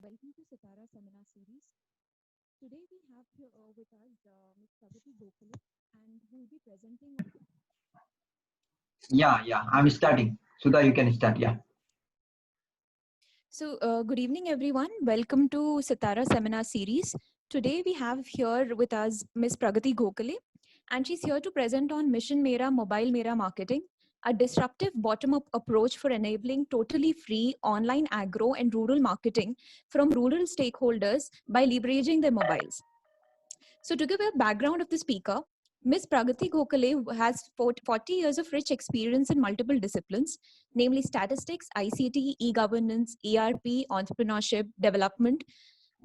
Welcome to Sitara Seminar Series. Today we have here with us Ms. Pragati Gokhale and who will be presenting. Yeah, I'm starting. Sudha, you can start. Yeah. Good evening, everyone. Welcome to Sitara Seminar Series. Today we have here with us Ms. Pragati Gokhale, and she's here to present on Mission Mera Mobile Mera Marketing, a disruptive bottom-up approach for enabling totally free online agro and rural marketing from rural stakeholders by leveraging their mobiles. So to give a background of the speaker, Ms. Pragati Gokhale has 40 years of rich experience in multiple disciplines, namely statistics, ICT, e-governance, ERP, entrepreneurship, development,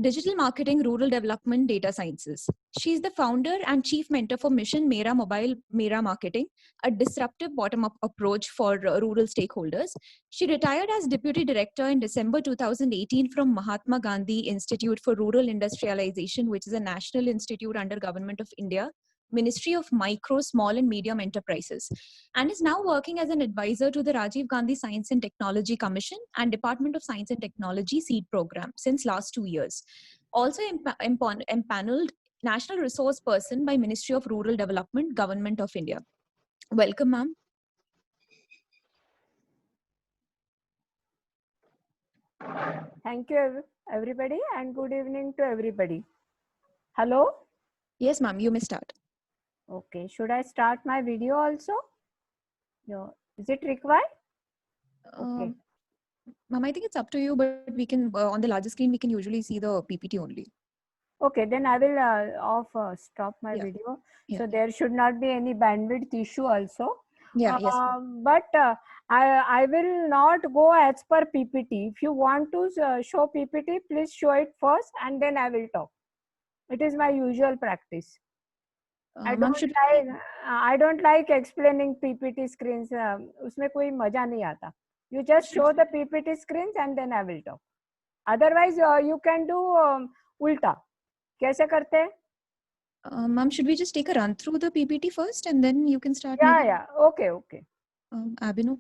digital marketing, rural development, data sciences. She is the founder and chief mentor for Mission Mera Mobile Mera Marketing, a disruptive bottom-up approach for rural stakeholders. She retired as deputy director in December 2018 from Mahatma Gandhi Institute for Rural Industrialization, which is a national institute under Government of India, Ministry of Micro, Small and Medium Enterprises, and is now working as an advisor to the Rajiv Gandhi Science and Technology Commission and Department of Science and Technology SEED program since last 2 years. Also empaneled National Resource Person by Ministry of Rural Development, Government of India. Welcome, ma'am. Thank you, everybody, and good evening to everybody. Hello? Yes, ma'am, you may start. Okay, should I start my video also? No. Is it required? Okay. Ma'am, I think it's up to you, but we can, on the larger screen, we can usually see the PPT only. Okay, then I will stop my Yeah. video. Yeah. So there should not be any bandwidth issue also. Yeah, yes. But I will not go as per PPT. If you want to show PPT, please show it first and then I will talk. It is my usual practice. Ma'am, I don't like explaining PPT screens. उसमें कोई मजा नहीं आता. You just show the PPT screens and then I will talk. Otherwise, you can do उल्टा. कैसे करते हैं? Ma'am, should we just take a run through the PPT first and then you can start? Yeah. Okay. Abhinu.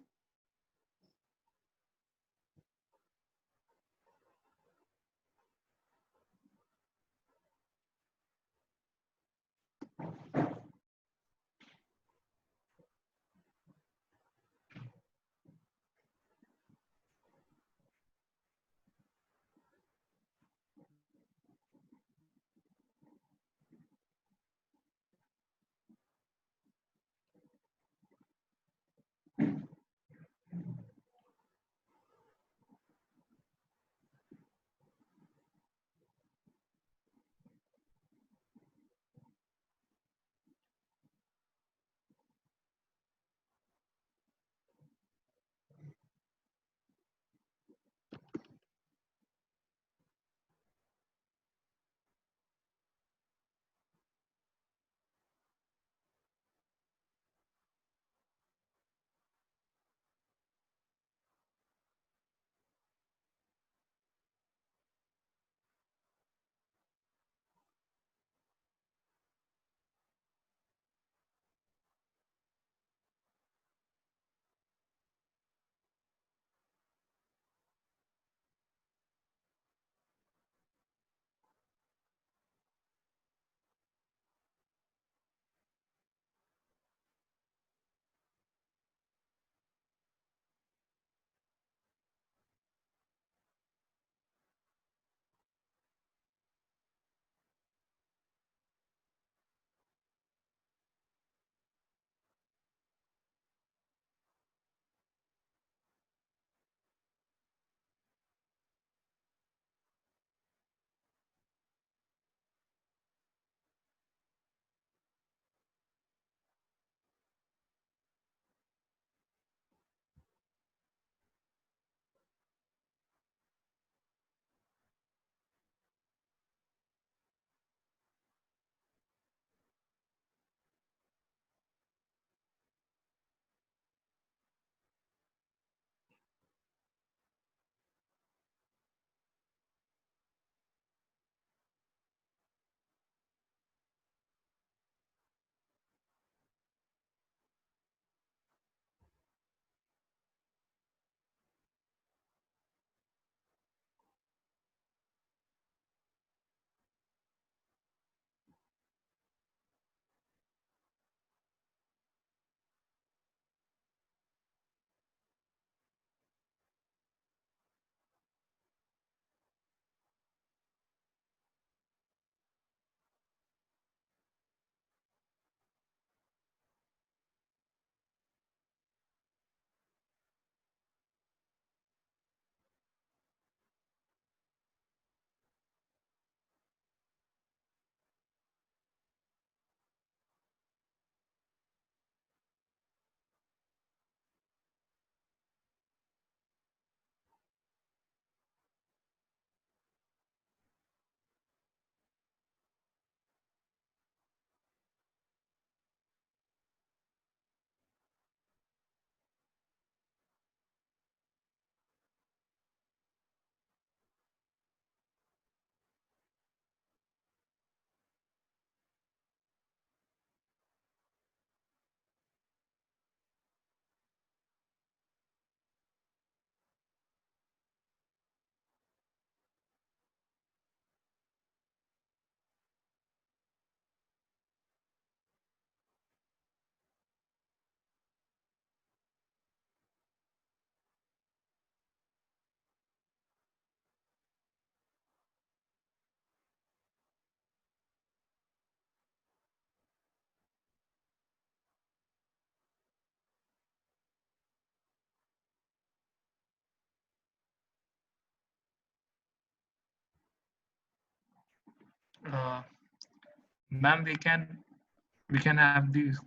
Ma'am, we can have these.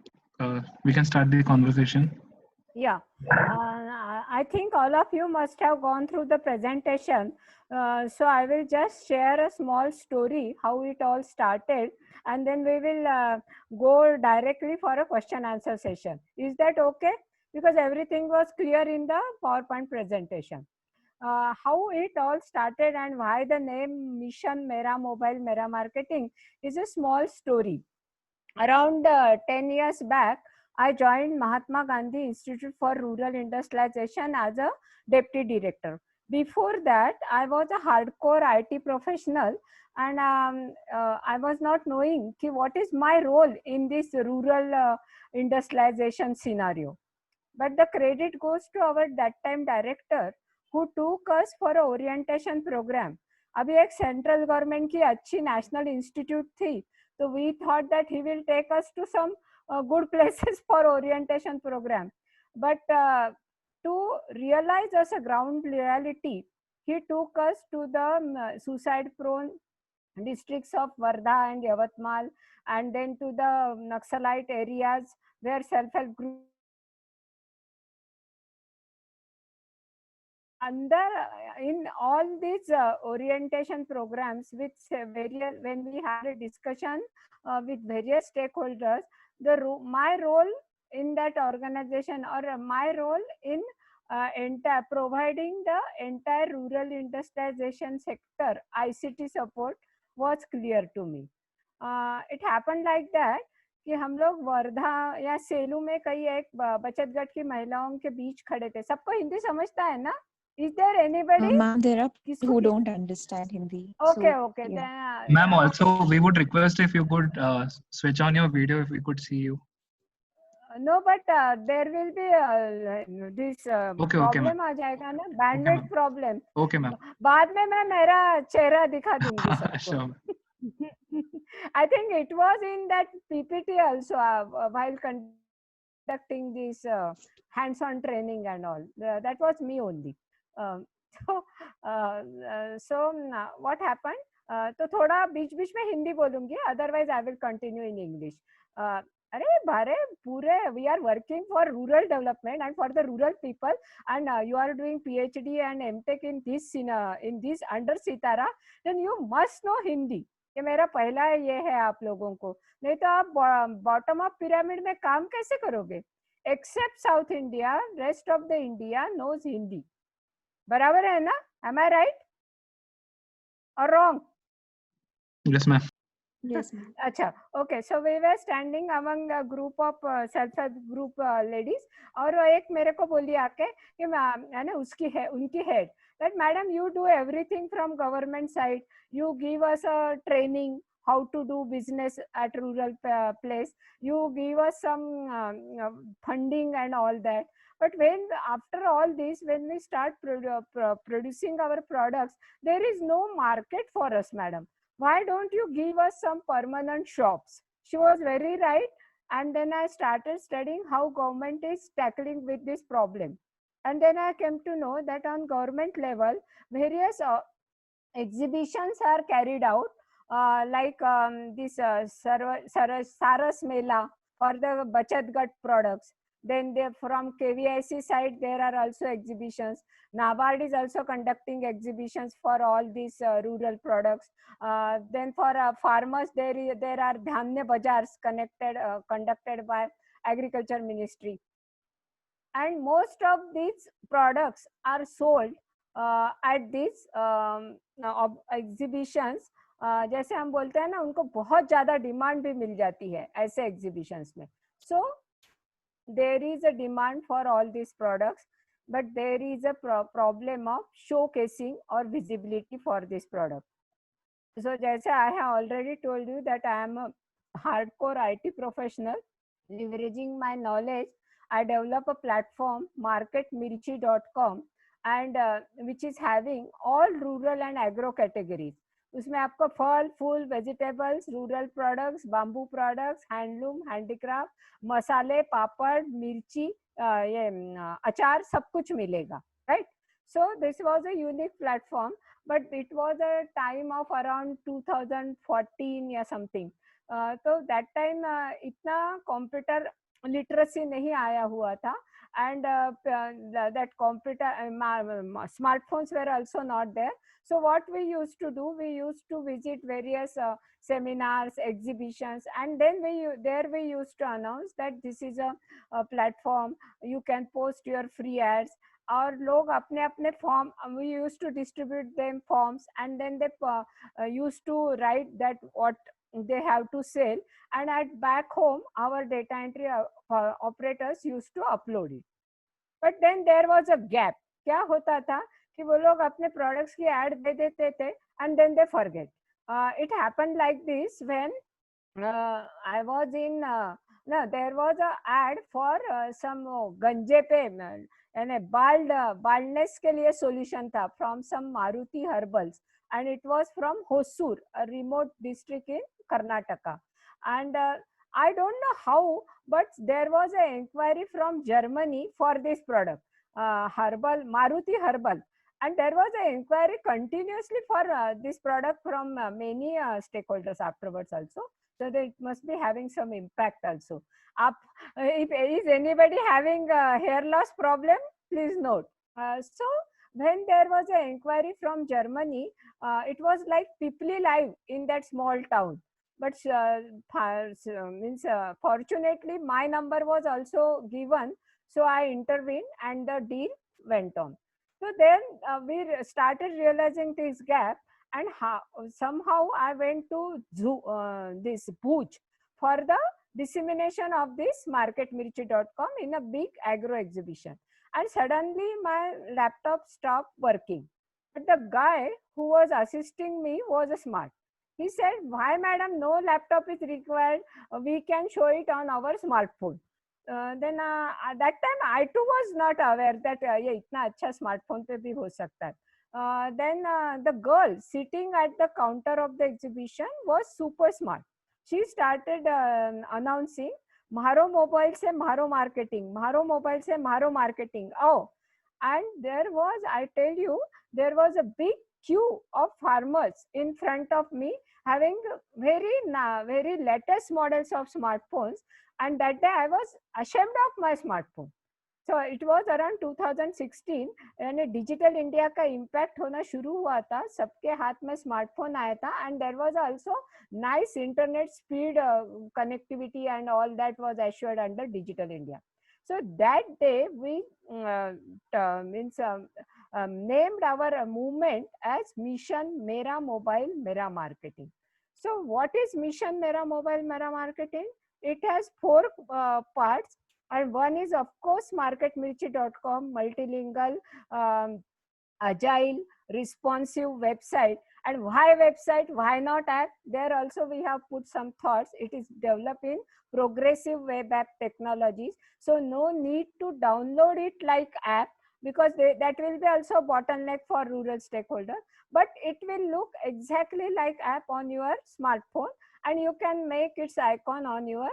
We can start the conversation. Yeah, I think all of you must have gone through the presentation. So I will just share a small story how it all started, and then we will go directly for a question answer session. Is that okay? Because everything was clear in the PowerPoint presentation. How it all started and why the name Mission Mera Mobile Mera Marketing is a small story. Around 10 years back, I joined Mahatma Gandhi Institute for Rural Industrialization as a deputy director. Before that, I was a hardcore IT professional, and I was not knowing what is my role in this rural industrialization scenario. But the credit goes to our that time director who took us for a orientation program. अभी एक central government की अच्छी national institute थी, so we thought that he will take us to some good places for orientation program. But to realize as a ground reality, he took us to the suicide prone districts of Wardha and Yavatmal, and then to the Naxalite areas where self-help groups under in all these orientation programs with various, when we had a discussion with various stakeholders, my role in that organization, or my role in providing the entire rural industrialization sector ICT support was clear to me. It happened like that कि हम लोग वर्धा या सेलू में कई एक बचत गट की महिलाओं के बीच खड़े थे. सबको हिंदी समझता है ना? Is there anybody? Ma'am, there are people who don't understand Hindi. Okay, so, okay. yeah. Then, Ma'am, also we would request if you could switch on your video if we could see you. No, but there will be this Okay, problem ma'am. आ जाएगा ना, bandwidth ma'am. problem. Okay, ma'am. बाद में मैं मेरा चेहरा दिखा दूंगी सबको. Sure. I think it was in that PPT also while conducting this hands-on training and all. That was me only. So what happened? तो थोड़ा बीच बीच में हिंदी बोलूंगी, otherwise I will continue in English. अरे भारे पूरे we are working for rural development and for the rural people, and you are doing PhD and MTech in this under Sitara, then you must know Hindi. ये मेरा पहला ये है आप लोगों को, नहीं तो आप बॉटम अप पिरामिड में काम कैसे करोगे? Except south India, rest of the India knows Hindi. बराबर है ना? Am I right or wrong? Yes, ma'am. Yes, ma'am. अच्छा, okay. So we were standing among a group of self-help group ladies, और एक मेरे को बोली आके कि मैंने उसकी है उनकी head that madam you do everything from government side, you give us a training how to do business at rural place, you give us some funding and all that. But when after all this, when we start producing our products, there is no market for us, madam. Why don't you give us some permanent shops? She was very right. And then I started studying how government is tackling with this problem. And then I came to know that on government level, various exhibitions are carried out, like this Saras Mela for the Bachat Gat products. Then from KVIC side, there are also exhibitions. NABARD is also conducting exhibitions for all these rural products. Then for farmers, there are Dhanya Bazars conducted by Agriculture Ministry. And most of these products are sold at these exhibitions. जैसे हम बोलते हैं ना, उनको बहुत ज़्यादा demand भी मिल जाती है ऐसे exhibitions में. So there is a demand for all these products, but there is a problem of showcasing or visibility for this product. So जैसे I have already told you that I am a hardcore IT professional. Leveraging my knowledge, I develop a platform, marketmirchi.com, and which is having all rural and agro categories. उसमें आपको फल, फूल, vegetables, rural products, bamboo products, handloom, handicraft, मसाले, पापड़, मिर्ची, ये अचार, सब कुछ मिलेगा, right? So this was a unique platform. but it was a time of around 2014 या something. तो that time इतना computer literacy नहीं आया हुआ था, and that computer smartphones were also not there. So what we used to do, we used to visit various seminars, exhibitions, and then we used to announce that this is a platform, you can post your free ads. और लोग अपने अपने form, we used to distribute them forms, and then they used to write that what they have to sell, and at back home our data entry operators used to upload it. But then there was a gap. क्या होता था कि वो लोग अपने products की ad दे देते थे, and then they forget. It happened like this when I was in no, there was a ad for some गंजे पे यानी baldness के लिए solution था from some Maruti Herbals, and it was from Hosur, a remote district in Karnataka. And I don't know how, but there was an inquiry from Germany for this product, herbal, Maruti Herbal. And there was an inquiry continuously for this product from many stakeholders afterwards also. So that it must be having some impact also. If is anybody having hair loss problem, please note. So when there was an inquiry from Germany, it was like Pipli Live in that small town. But fortunately, my number was also given, so I intervened and the deal went on. So then we started realizing this gap, and somehow I went to this Bhuj for the dissemination of this marketmirchi.com in a big agro exhibition. And suddenly my laptop stopped working. But the guy who was assisting me was smart. He said, why madam, no laptop is required, we can show it on our smartphone. Then at that time I too was not aware that ये इतना अच्छा smartphone पे भी हो सकता है. Then the girl sitting at the counter of the exhibition was super smart. She started announcing, मारो mobile से मारो marketing, मारो मोबाइल से मारो marketing. Oh, and there was, I tell you, there was a big queue of farmers in front of me having very latest models of smartphones, and that day I was ashamed of my smartphone. So it was around 2016 यानी digital India का impact होना शुरू हुआ था, सबके हाथ में smartphone आया था, and there was also nice internet speed connectivity and all that was assured under Digital India. So that day we named our movement as Mission Mera Mobile Mera Marketing. So what is Mission Mera Mobile Mera Marketing? It has 4 parts, and one is of course marketmirchi.com, multilingual, agile, responsive website. And why website, why not app? There also we have put some thoughts. It is developed in progressive web app technologies, so no need to download it like app, because that will be also bottleneck for rural stakeholder, but it will look exactly like app on your smartphone, and you can make its icon on your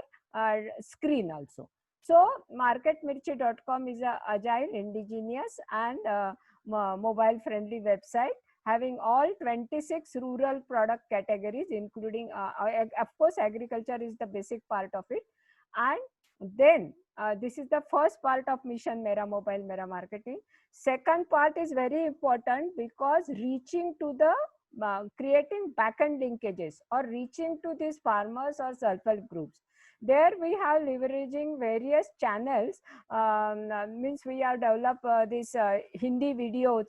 screen also. So marketmirchi.com is a agile, indigenous and mobile friendly website having all 26 rural product categories, including of course agriculture is the basic part of it. And then this is the first part of Mission Mera Mobile Mera Marketing. Second part is very important, because reaching to the creating backend linkages or reaching to these farmers or self-help groups. There we have leveraging various channels, means we have developed these Hindi videos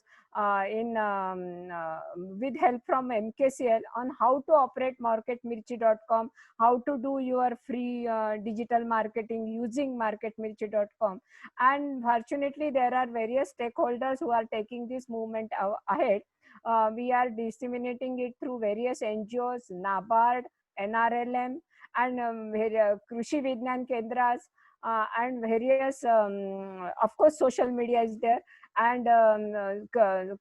with help from MKCL on how to operate marketmirchi.com, how to do your free digital marketing using marketmirchi.com. And fortunately there are various stakeholders who are taking this movement ahead. We are disseminating it through various NGOs, NABARD, NRLM, and Krishi Vignan Kendras, and various, of course, social media is there, and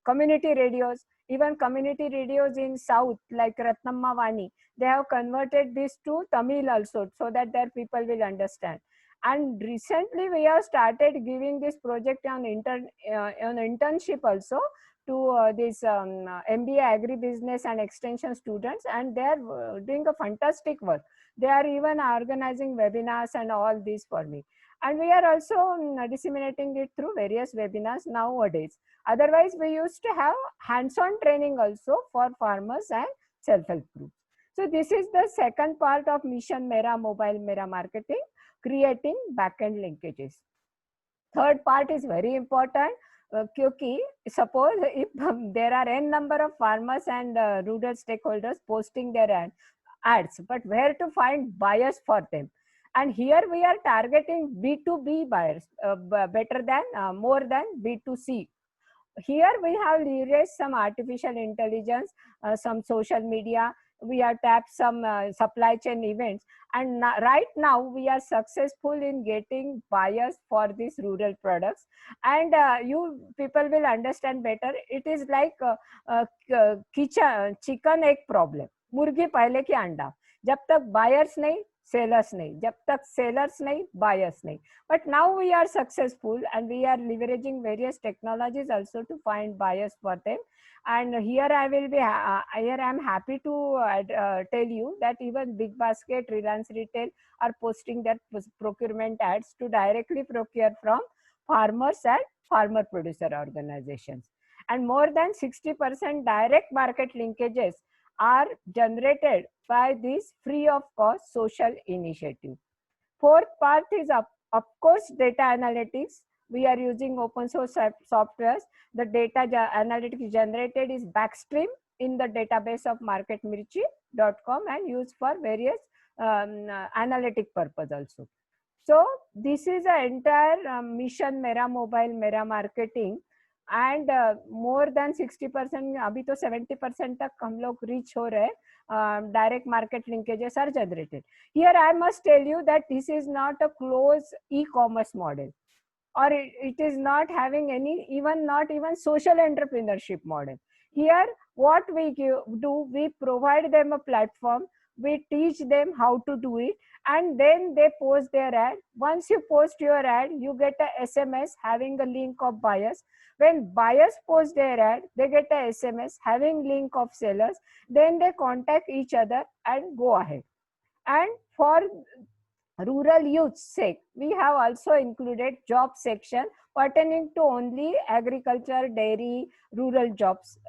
community radios, even community radios in South, like Ratnamma Vani, they have converted this to Tamil also, so that their people will understand. And recently we have started giving this project on internship also to these MBA agribusiness and extension students, and they are doing a fantastic work. They are even organizing webinars and all these for me. And we are also disseminating it through various webinars nowadays. Otherwise, we used to have hands-on training also for farmers and self-help groups. So this is the second part of Mission Mera Mobile Mera Marketing, creating backend linkages. Third part is very important, क्योंकि suppose if there are n number of farmers and rural stakeholders posting their ads, but where to find buyers for them? And here we are targeting B2B buyers better than more than B2C. Here we have leveraged some artificial intelligence, some social media, we have tapped some supply chain events, and right now we are successful in getting buyers for these rural products. And you people will understand better. It is like chicken egg problem, मुर्गी पहले की अंडा, जब तक buyers नहीं sellers नहीं, जब तक sellers नहीं buyers नहीं. But now we are successful and we are leveraging various technologies also to find buyers for them. And here I will be here I am happy to tell you that even Big Basket, Reliance Retail are posting their procurement ads to directly procure from farmers and farmer producer organizations. And more than 60% direct market linkages are generated by this free of cost social initiative. Fourth part is of course data analytics. We are using open source softwares. The data analytics generated is backstream in the database of marketmirchi.com and used for various analytic purpose also. So this is the entire mission Mera Mobile Mera Marketing. And more than 60%, अभी तो 70% तक हम लोग reach हो रहे हैं. Direct market linkages are generated. Here I must tell you that this is not a closed e-commerce model, or it is not having any, not even social entrepreneurship model. Here what we do, we provide them a platform, we teach them how to do it, and then they post their ad. Once you post your ad, you get a SMS having a link of buyers. When buyers post their ad, they get a SMS having link of sellers. Then they contact each other and go ahead. And for rural youth's sake, we have also included job section pertaining to only agriculture, dairy, rural jobs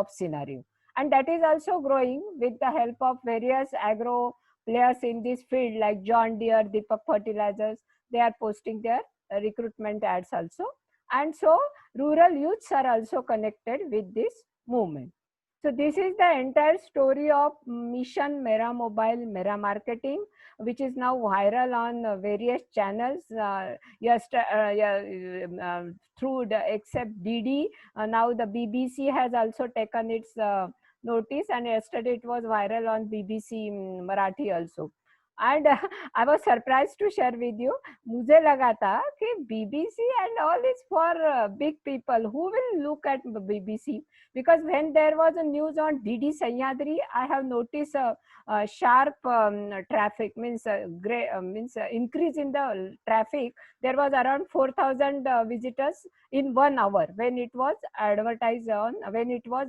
scenario. And that is also growing with the help of various agro players in this field like John Deere, Deepak Fertilizers. They are posting their recruitment ads also. And so rural youths are also connected with this movement. So this is the entire story of Mission Mera Mobile Mera Marketing, which is now viral on various channels. Through the except DD, now the BBC has also taken its notice, and yesterday it was viral on BBC Marathi also. And I was surprised to share with you. मुझे लगा था कि BBC and all is for big people. Who will look at BBC? Because when there was a news on DD Sahyadri, I have noticed a sharp traffic, means increase in the traffic. There was around 4,000 visitors in 1 hour when it was advertised on, when it was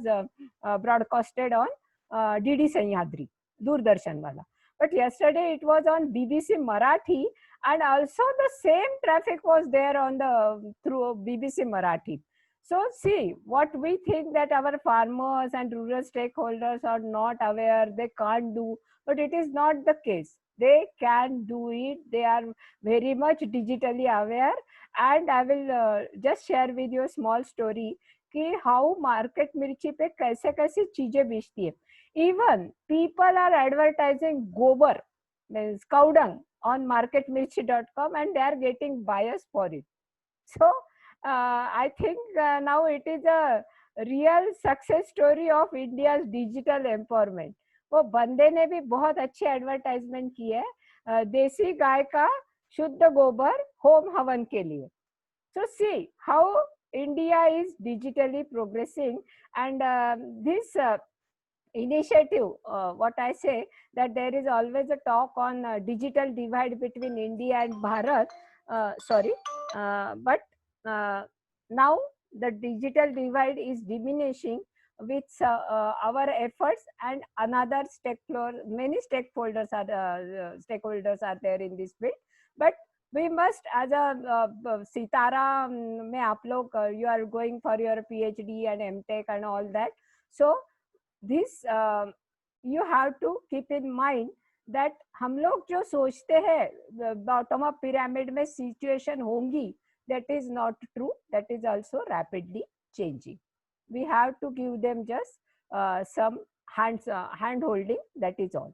broadcasted on DD Sahyadri, Doordarshan wala. But yesterday it was on BBC Marathi, and also the same traffic was there on the through BBC Marathi. So see, what we think that our farmers and rural stakeholders are not aware, they can't do, but it is not the case. They can do it. They are very much digitally aware. And I will just share with you a small story कि how market मिर्ची पे कैसे कैसी चीजें बेचती है. Even people are advertising gobar, means cow dung, on marketmirchi.com, and they are getting buyers for it. So I think now it is a real success story of India's digital empowerment. वो बंदे ने भी बहुत अच्छी advertisement की है देसी गाय का शुद्ध गोबर होम हवन के लिए. So see how India is digitally progressing, and this initiative, what I say, that there is always a talk on digital divide between India and Bharat, but now the digital divide is diminishing with our efforts, and another stakeholder, many stakeholders are there in this field. But we must, as a Sitara में आप लोग you are going for your PhD and MTech and all that, so this you have to keep in mind that हम लोग जो सोचते हैं bottom of pyramid में situation होंगी, that is not true, that is also rapidly changing. We have to give them just some hand holding, that is all.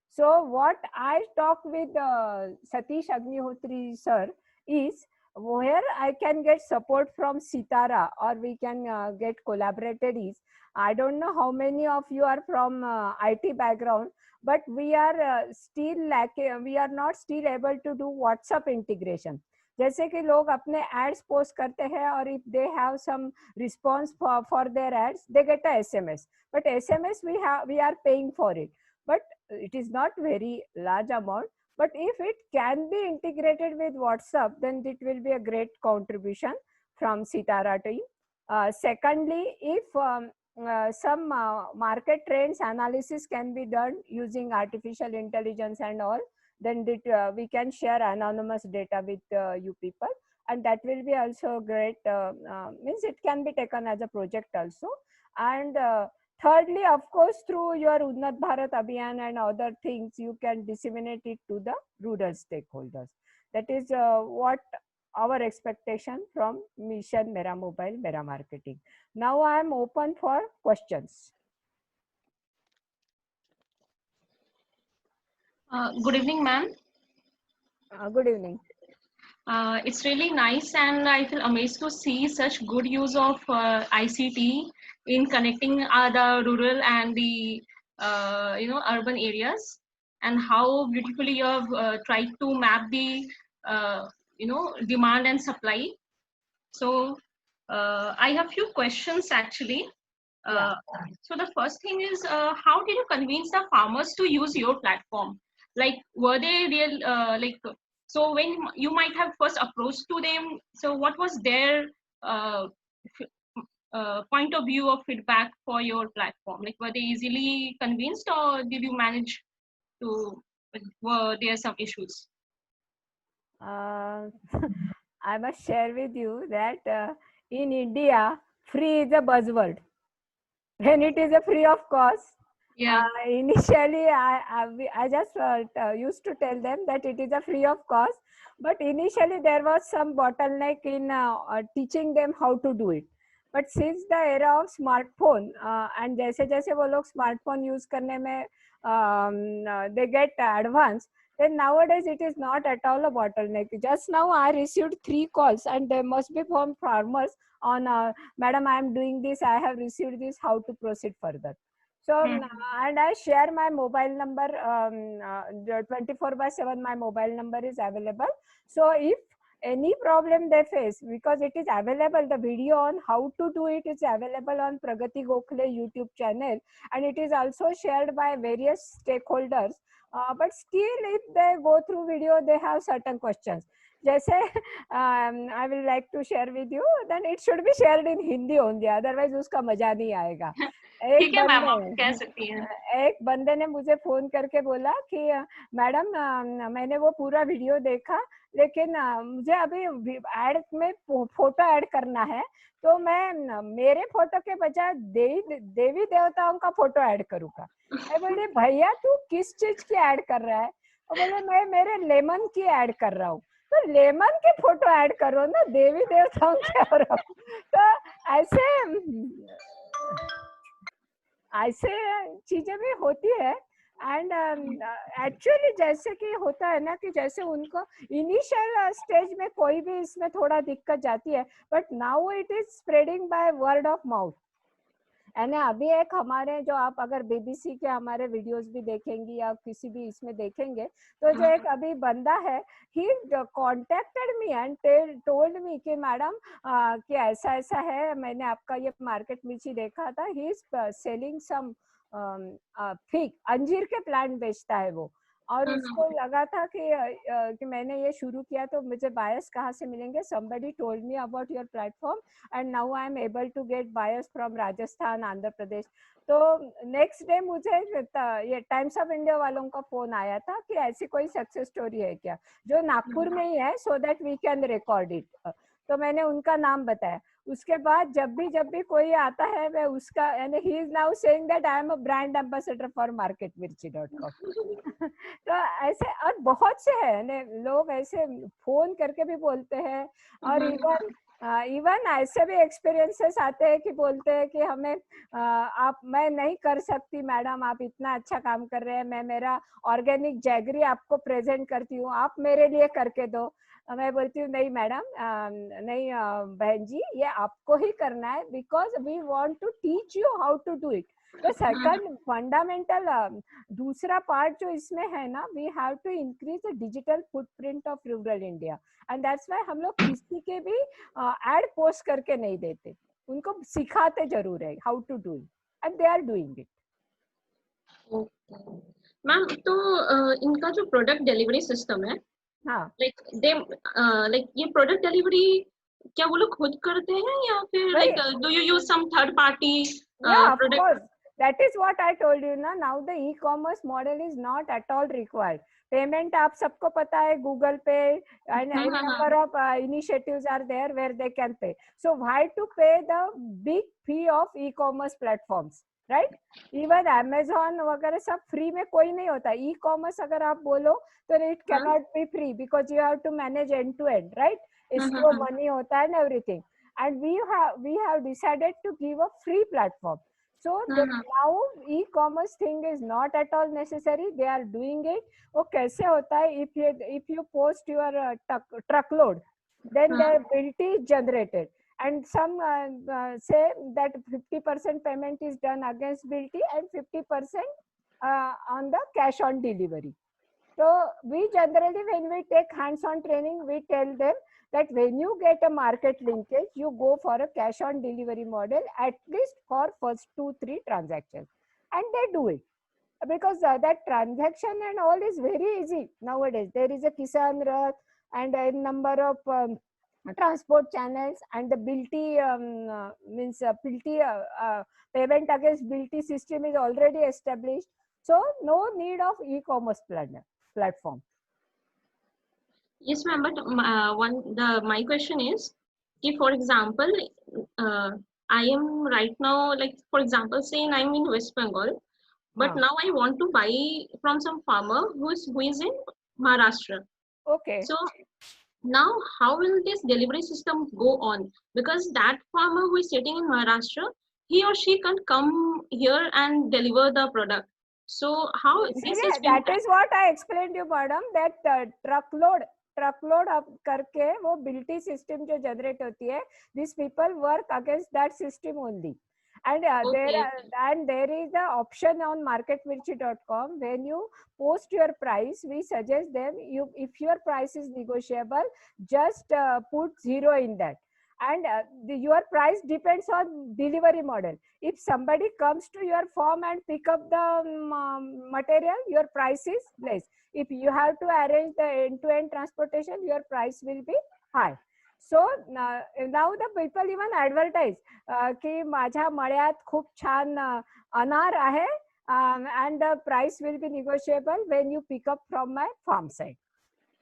So what I talk with Satish Agnihotri sir is where I can get support from Sitara, or we can get collaborators. I don't know how many of you are from IT background, but we are still lacking, we are not still able to do WhatsApp integration. जैसे कि लोग अपने ads post करते हैं, और if they have some response for their ads, they get a SMS. But SMS we are paying for it, but it is not very large amount. But if it can be integrated with WhatsApp, then it will be a great contribution from Sitara team. Secondly, if some market trends analysis can be done using artificial intelligence and all, then we can share anonymous data with you people, and that will be also great. Means it can be taken as a project also. And thirdly, of course, through your Unnat Bharat Abhiyan and other things, you can disseminate it to the rural stakeholders. That is what our expectation from Mission Mera Mobile, Mera Marketing. Now I am open for questions. Good evening, ma'am. Good evening. It's really nice, and I feel amazed to see such good use of ICT in connecting the rural and the urban areas, and how beautifully you have tried to map the demand and supply. So I have few questions actually. So the first thing is, how did you convince the farmers to use your platform? Like, were they real so when you might have first approached to them, so what was their point of view of feedback for your platform? Like, were they easily convinced, or did you manage to, were there some issues? I must share with you that in India, free is a buzzword. When it is a free of cost, initially I just used to tell them that it is a free of cost, but initially there was some bottleneck in teaching them how to do it. But since the era of smartphone and जैसे जैसे वो लोग smartphone use करने में they get advanced, then nowadays it is not at all a bottleneck. Just now I received 3 calls, and they must be from farmers on madam, I am doing this, I have received this, how to proceed further. So and I share my mobile number 24/7. My mobile number is available. So if any problem they face, because it is available, the video on how to do it is available on Pragati Gokhale YouTube channel, and it is also shared by various stakeholders. But still, if they go through video, they have certain questions. जैसे I will like to share with you, then it should be shared in Hindi only, otherwise उसका मजा नहीं आएगा. एक बंदे ने मुझे phone करके बोला कि मैडम मैंने वो पूरा वीडियो देखा, लेकिन मुझे अभी ऐड में फोटो ऐड करना है, तो मैं मेरे फोटो के बजाय देवी देवताओं का फोटो ऐड करूँगा. मैं बोली भैया तू किस चीज की ऐड कर रहा है? वो बोले मैं मेरे लेमन की ऐड कर रहा हूँ. तो लेमन के फोटो ऐड करो ना, देवी देवताओं के. तो ऐसे चीजें भी होती है. एंड एक्चुअली जैसे कि होता है ना कि जैसे उनको इनिशियल स्टेज में कोई भी इसमें थोड़ा दिक्कत जाती है, but now it is spreading by word of mouth. And अभी एक हमारे जो आप अगर BBC के हमारे वीडियोस भी देखेंगी या किसी भी इसमें देखेंगे, तो जो एक अभी बंदा है, he contacted me and told me कि मैडम कि ऐसा ऐसा है, मैंने आपका ये मार्केट मिर्ची देखा था, he is selling some fig, अंजीर के प्लांट बेचता है वो. और उसको लगा था कि मैंने ये शुरू किया तो मुझे बायर्स कहाँ से मिलेंगे. Somebody told me about your platform and now I am able to get buyers from Rajasthan, Andhra Pradesh. तो नेक्स्ट डे मुझे ये टाइम्स ऑफ इंडिया वालों का फोन आया था कि ऐसी कोई सक्सेस स्टोरी है क्या जो नागपुर में ही है, so that we can record it. तो मैंने उनका नाम बताया. उसके बाद जब भी कोई आता है मैं उसका, यानी he is now saying that I am a brand ambassador for marketmirchi.com. तो ऐसे और बहुत से हैं लोग ऐसे फोन करके भी बोलते हैं. और इवन ऐसे भी एक्सपीरियंसेस आते हैं कि बोलते हैं कि हमें मैं नहीं कर सकती मैडम, आप इतना अच्छा काम कर रहे हैं, मैं मेरा ऑर्गेनिक जैगरी आपको प्रेजेंट करती हूँ, आप मेरे लिए करके दो. मैं बोलती हूँ नहीं मैडम, नहीं बहन जी, ये आपको ही करना है, because we want to teach you how to do it. तो सेकंड फंडामेंटल दूसरा पार्ट जो इसमें है ना, we have to increase the digital footprint of rural India. And that's why हम लोग किसी के भी एड पोस्ट करके नहीं देते, उनको सिखाते जरूर है how to do it, and they are doing it. Ma'am, तो इनका जो प्रोडक्ट डिलीवरी सिस्टम है, हाँ, लाइक ये प्रोडक्ट डिलीवरी क्या वो लोग खुद करते हैं या फिर like do you use some third party product? That is what I told you na. Now the e-commerce model is not at all required. Payment आप सबको पता है, Google Pay and a number of initiatives are there where they can pay. So why to pay the big fee of e-commerce platforms, right? Even Amazon वगैरह सब free में कोई नहीं होता. E-commerce अगर आप बोलो तो it cannot be free because you have to manage end to end, right? इसको money होता है and everything. And we have decided to give a free platform. So now e-commerce thing is not at all necessary. They are doing it. वो कैसे होता है? If you post your truckload, then the bill is generated, and some say that 50% payment is done against bill and 50% on the cash on delivery. So we generally, when we take hands-on training, we tell them that when you get a market linkage, you go for a cash on delivery model, at least for first 2-3 transactions, and they do it because that transaction and all is very easy nowadays. There is a Kisan Rath and a number of transport channels, and the BILT means payment against BILT system is already established. So no need of e-commerce platform. Yes, ma'am. But my question is, if for example, I am right now, like for example, saying I'm in West Bengal, but now I want to buy from some farmer who is in Maharashtra. Okay. So now how will this delivery system go on? Because that farmer who is sitting in Maharashtra, he or she can come here and deliver the product. So how this is that is what I explained you, madam, that truckload up करके वो बिल्टी system जो generate होती है, these people work against that system only. And there is the option on marketmirchi.com. When you post your price, we suggest them, if your price is negotiable, just put 0 in that. And your price depends on delivery model. If somebody comes to your farm and pick up the material, your price is less. If you have to arrange the end-to-end transportation, your price will be high. So now the people even advertise की माझ्या मळ्यात खूप छान अनार आहे, and the price will be negotiable when you pick up from my farm side.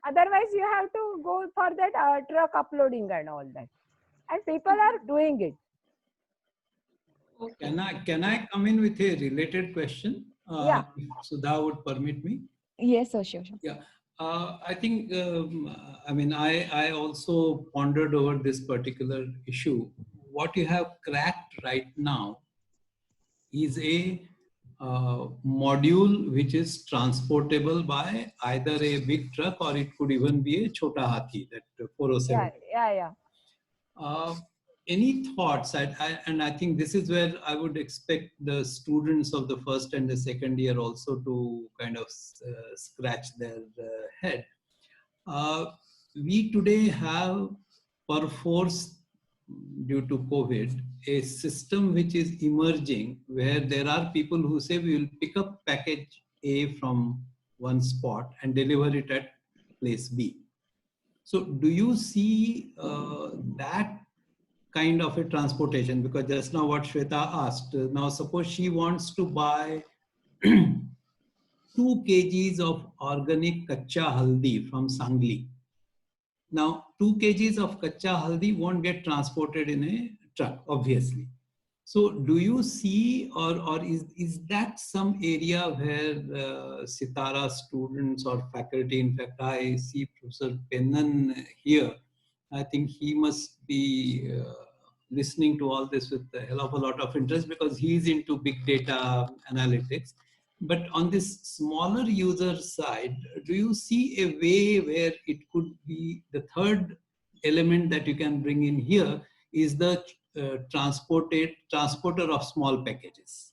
Otherwise, you have to go for that truck uploading and all that. And people are doing it. Can I come in with a related question? Yeah. If Sudha would permit me. Yes, sir, sure. Yeah. I think, I mean, I also pondered over this particular issue. What you have cracked right now is a module which is transportable by either a big truck or it could even be a Chota Hathi, that 407. Yeah. Any thoughts? And I think this is where I would expect the students of the first and the second year also to kind of scratch their head. We today have, perforce, due to COVID, a system which is emerging where there are people who say we will pick up package A from one spot and deliver it at place B. So do you see that kind of a transportation? Because just now what Shweta asked, now suppose she wants to buy 2 kgs of organic kacha haldi from Sangli. Now 2 kgs of kacha haldi won't get transported in a truck, obviously. So do you see, or is that some area where Sitara students or faculty, in fact, I see Professor Pennan here, I think he must be listening to all this with a hell of a lot of interest because he's into big data analytics. But on this smaller user side, do you see a way where it could be the third element that you can bring in here is the transporter of small packages?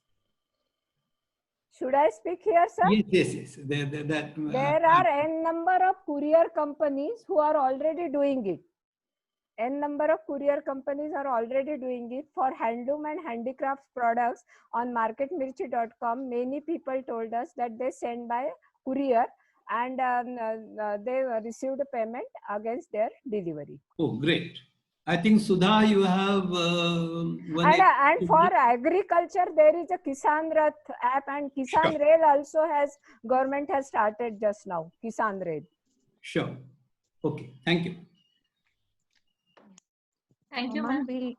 Should I speak here, sir? Yes. There are n number of courier companies who are already doing it. N number of courier companies are already doing it for handloom and handicrafts products on marketmirchi.com. Many people told us that they send by courier and they received a payment against their delivery. Oh, great. I think Sudha, you have and for agriculture, there is a Kisan Rath app, and Kisan Rail also government has started just now, Kisan Rail. Sure. Okay, thank you. Thank you, Ma'am, ma'am.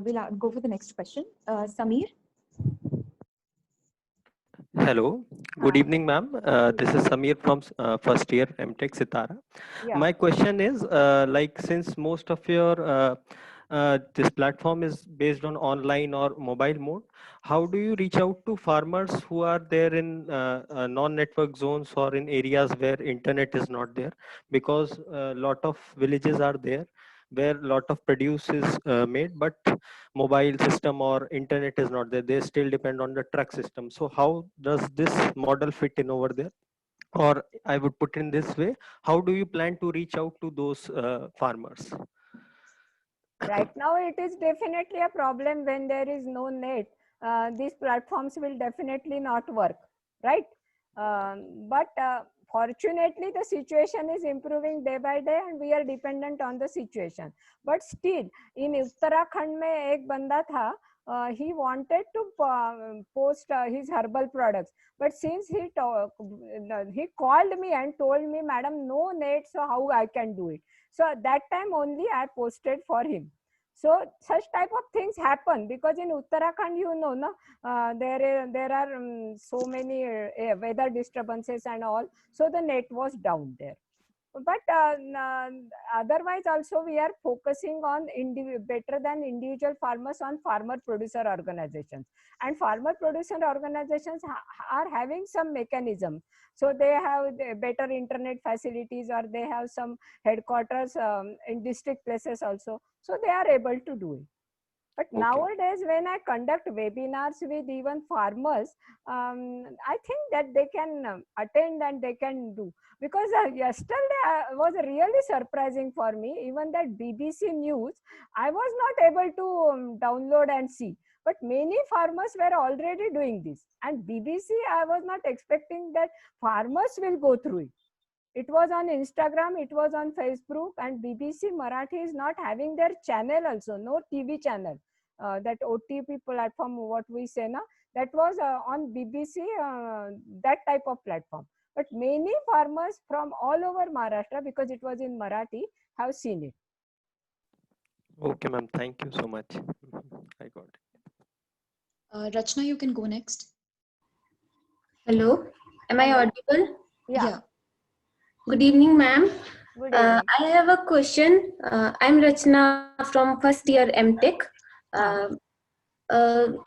we'll go for the next question. Samir? Hello, good evening, ma'am. This is Samir from first year MTech Sitara. Yeah. My question is, like, since most of your this platform is based on online or mobile mode, how do you reach out to farmers who are there in non-network zones or in areas where internet is not there? Because a lot of villages are there where a lot of produce is made, but mobile system or internet is not there. They still depend on the truck system. So how does this model fit in over there? Or I would put in this way, how do you plan to reach out to those farmers? Right now, it is definitely a problem when there is no net. These platforms will definitely not work, right? But fortunately, the situation is improving day by day and we are dependent on the situation. But still, in Uttarakhand, mein ek banda tha, he wanted to post his herbal products. But since he called me and told me, Madam, no net, so how I can do it? So at that time only I posted for him. So such type of things happen because in Uttarakhand, you know, no, there are so many weather disturbances and all. So the net was down there. But otherwise also we are focusing on better than individual farmers on farmer producer organizations, and farmer producer organizations are having some mechanism. So they have better internet facilities or they have some headquarters in district places also. So they are able to do it. But Okay. Nowadays, when I conduct webinars with even farmers, I think that they can attend and they can do. Because yesterday was really surprising for me. Even that BBC News, I was not able to download and see. But many farmers were already doing this. And BBC, I was not expecting that farmers will go through it. It was on Instagram, it was on Facebook, and BBC Marathi is not having their channel also, no TV channel. That OTP platform, what we say, na, that was on BBC, that type of platform. But many farmers from all over Maharashtra, because it was in Marathi, have seen it. Okay, ma'am. Thank you so much. I got it. Rachna, you can go next. Hello, am I audible? Yeah. Good evening, ma'am. Good evening. I have a question. I'm Rachna from first year MTech.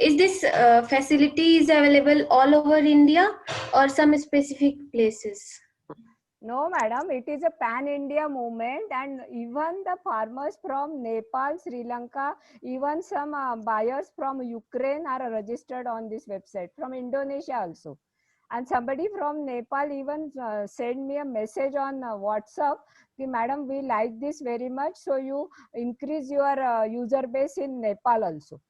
Is this facility is available all over India or some specific places? No, madam, it is a pan-India movement, and even the farmers from Nepal, Sri Lanka, even some buyers from Ukraine are registered on this website, from Indonesia also. And somebody from Nepal even sent me a message on WhatsApp, Madam, we like this very much, so you increase your user base in Nepal also.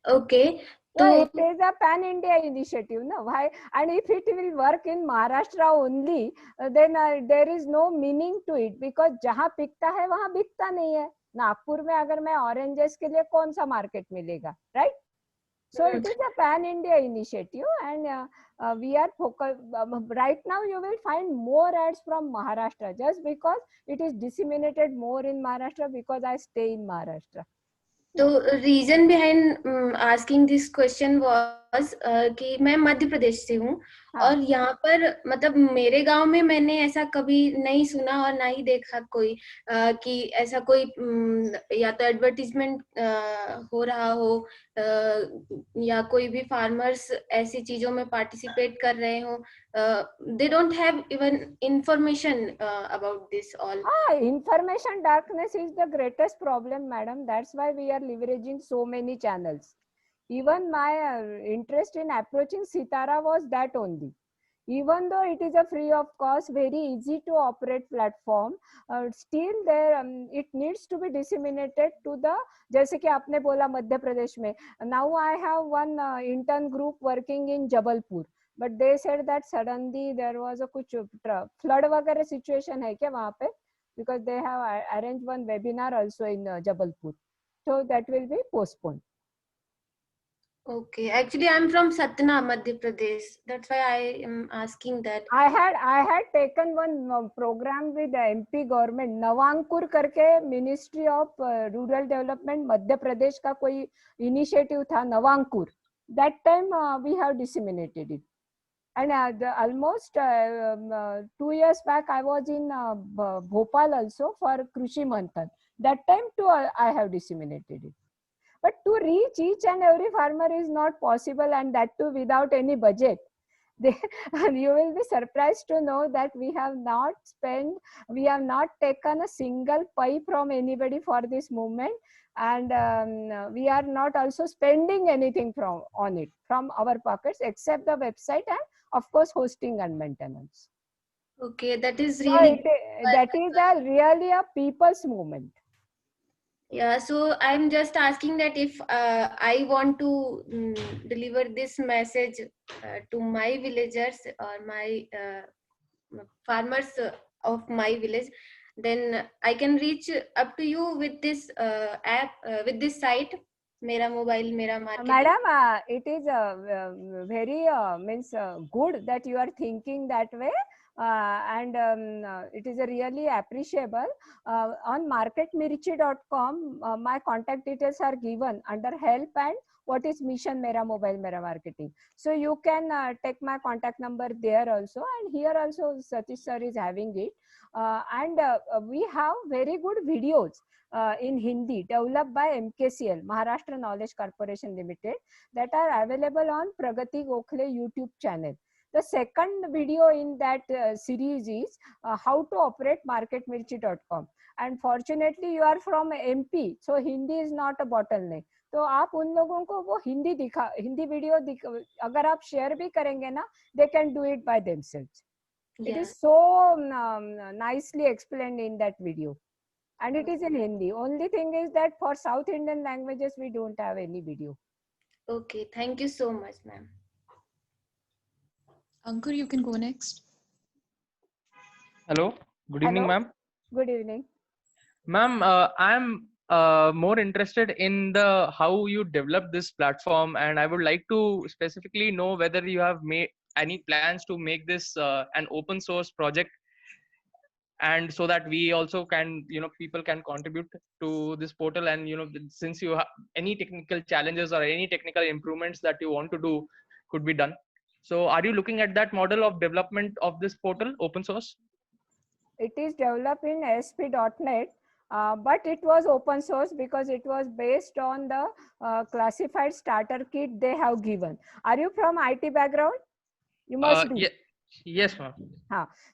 Okay. No, it is a pan-India initiative. No, why? And if it will work in Maharashtra only, then there is no meaning to it because जहाँ पिकता है वहाँ बिकता नहीं है. नागपुर में अगर मैं oranges के लिए कौन सा market मिलेगा, right? So it is a pan-India initiative, and we are focused. Right now, you will find more ads from Maharashtra just because it is disseminated more in Maharashtra because I stay in Maharashtra. तो reason behind asking this question was कि मैं मध्य प्रदेश से हूँ और यहाँ पर मतलब मेरे गांव में मैंने ऐसा कभी नहीं सुना और ना ही देखा कोई कि ऐसा कोई या तो एडवर्टीजमेंट हो रहा हो या कोई भी फार्मर्स ऐसी चीजों में पार्टिसिपेट कर रहे हो. They don't have even information about this all. Information darkness is the greatest problem, madam. That's why we are leveraging so many channels. Even my interest in approaching Sitara was that only. Even though it is a free of cost, very easy to operate platform, still there it needs to be disseminated to the, जैसे कि आपने बोला मध्य प्रदेश में. Now I have one intern group working in Jabalpur. But they said that suddenly there was a कुछ flood वगैरह situation है क्या वहाँ पे? Because they have arranged one webinar also in Jabalpur. So that will be postponed. Okay, actually I'm from Satna, Madhya Pradesh. That's why I am asking that. I had taken one program with the MP government, Navankur करके Ministry of Rural Development Madhya Pradesh का कोई initiative था Navankur. That time we have disseminated it. And almost 2 years back, I was in Bhopal also for Krushi Manthan. That time too, I have disseminated it. But to reach each and every farmer is not possible, and that too without any budget. And you will be surprised to know that we have not taken a single pie from anybody for this movement, and we are not also spending anything on it from our pockets except the website and of course hosting and maintenance. Okay, that is really that is really a people's movement. Yeah, so I'm just asking that if I want to deliver this message to my villagers or my farmers of my village, then I can reach up to you with this app, with this site, Mera Mobile, Mera Market. Madam, it is very good that you are thinking that way. And it is really appreciable. On marketmirchi.com, my contact details are given under help and what is Mission Mera Mobile Mera Marketing. So you can take my contact number there also, and here also Satish sir is having it. And we have very good videos in Hindi developed by MKCL, Maharashtra Knowledge Corporation Limited, that are available on Pragati Gokhale YouTube channel. The second video in that series is how to operate marketmirchi.com. And fortunately, you are from MP, so Hindi is not a bottleneck. तो आप उन लोगों को वो Hindi video अगर आप share भी करेंगे ना, they can do it by themselves. Yeah. It is so nicely explained in that video. And it is in Hindi. Only thing is that for South Indian languages, we don't have any video. Okay, thank you so much, ma'am. Ankur, you can go next. Hello, good evening, ma'am. Good evening. Ma'am, I'm more interested in how you develop this platform, and I would like to specifically know whether you have made any plans to make this an open source project, and so that we also can, people can contribute to this portal, and since you have any technical challenges or any technical improvements that you want to do could be done. So are you looking at that model of development of this portal, open source? It is developed in ASP.NET, but it was open source because it was based on the classified starter kit they have given. Are you from IT background? You must be. Yeah. Yes, ma'am.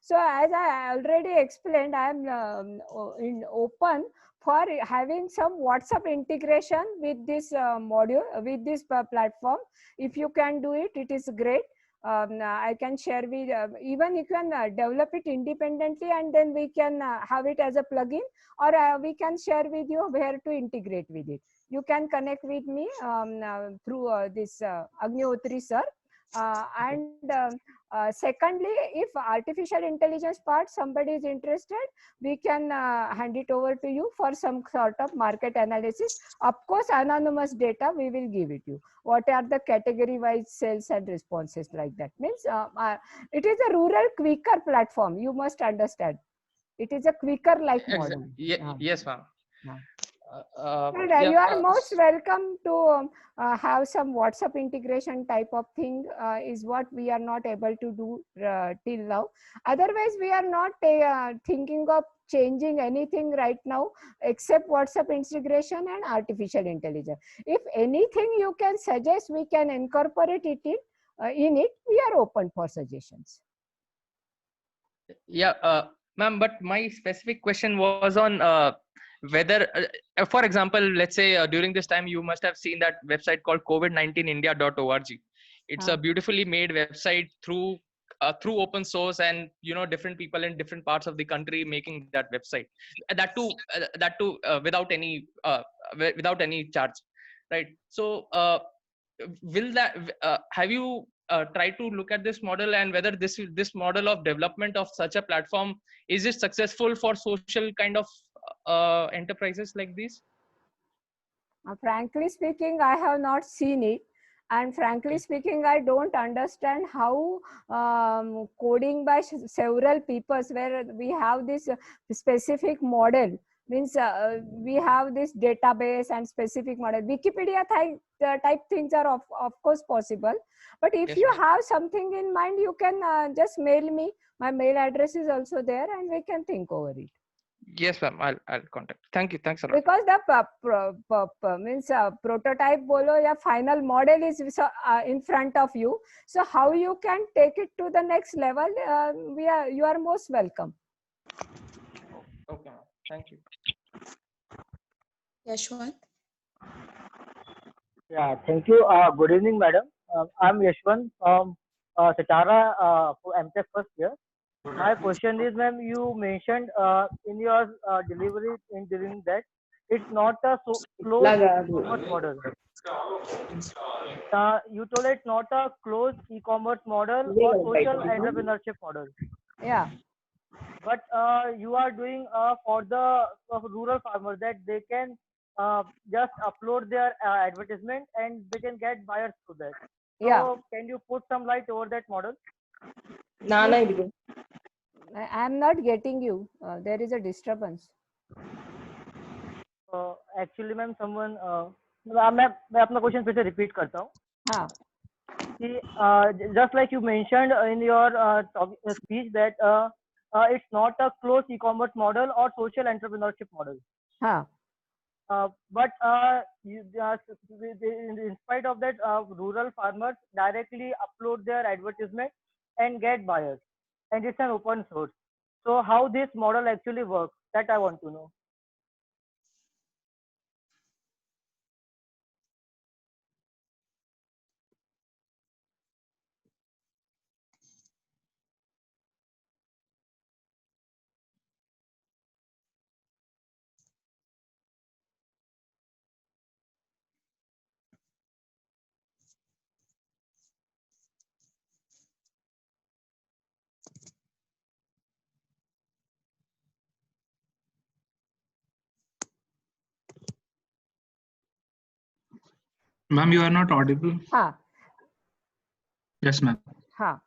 So as I already explained, I am in open for having some WhatsApp integration with this module, with this platform. If you can do it, it is great. I can share with, even you can develop it independently, and then we can have it as a plugin, or we can share with you where to integrate with it. you can connect with me through this Agnihotri sir. Secondly, if artificial intelligence part somebody is interested, we can hand it over to you for some sort of market analysis. Of course, anonymous data we will give it you. What are the category wise sales and responses like that? Means it is a rural quicker platform. You must understand. It is a quicker like model. Yes, ma'am. And Yeah, you are most welcome to have some WhatsApp integration type of thing is what we are not able to do till now. Otherwise, we are not thinking of changing anything right now except WhatsApp integration and artificial intelligence. If anything you can suggest, we can incorporate it in it. We are open for suggestions. yeah, ma'am. But my specific question was on whether, for example, let's say during this time you must have seen that website called covid19india.org. It's a beautifully made website through open source, and different people in different parts of the country making that website. That too without any charge, right? So will that have you tried to look at this model, and whether this model of development of such a platform, is it successful for social kind of enterprises like these? Frankly speaking, I have not seen it. And frankly speaking, I don't understand how coding by several peoples where we have this specific model, means we have this database and specific model. Wikipedia type things are of course possible. But if Yes, you ma'am. have something in mind, you can just mail me. My mail address is also there and we can think over it. Yes, ma'am. I'll contact. Thank you. Thanks a lot. Because the means prototype bolo ya final model is in front of you. So how you can take it to the next level? You are most welcome. Okay, ma'am. Thank you. Yashwant. Yeah, thank you. Good evening, madam. I'm Yashwant from Satara for MTech first year. My question is, ma'am, you mentioned in your delivery during that it's not a closed e-commerce model. You told it's not a closed e-commerce model or social entrepreneurship model. Yeah. But you are doing for the rural farmers that they can just upload their advertisement and they can get buyers through that. So Yeah. can you put some light over that model? I am not getting you. There is a disturbance. Actually, ma'am, someone मैं अपना question फिर से repeat करता हूँ. हाँ. कि just like you mentioned in your speech that it's not a closed e-commerce model or social entrepreneurship model. हाँ. But in spite of that, rural farmers directly upload their advertisement and get buyers, and it's an open source. So how this model actually works, that I want to know. Ma'am, you are not audible. हाँ. Yes, ma'am. हाँ.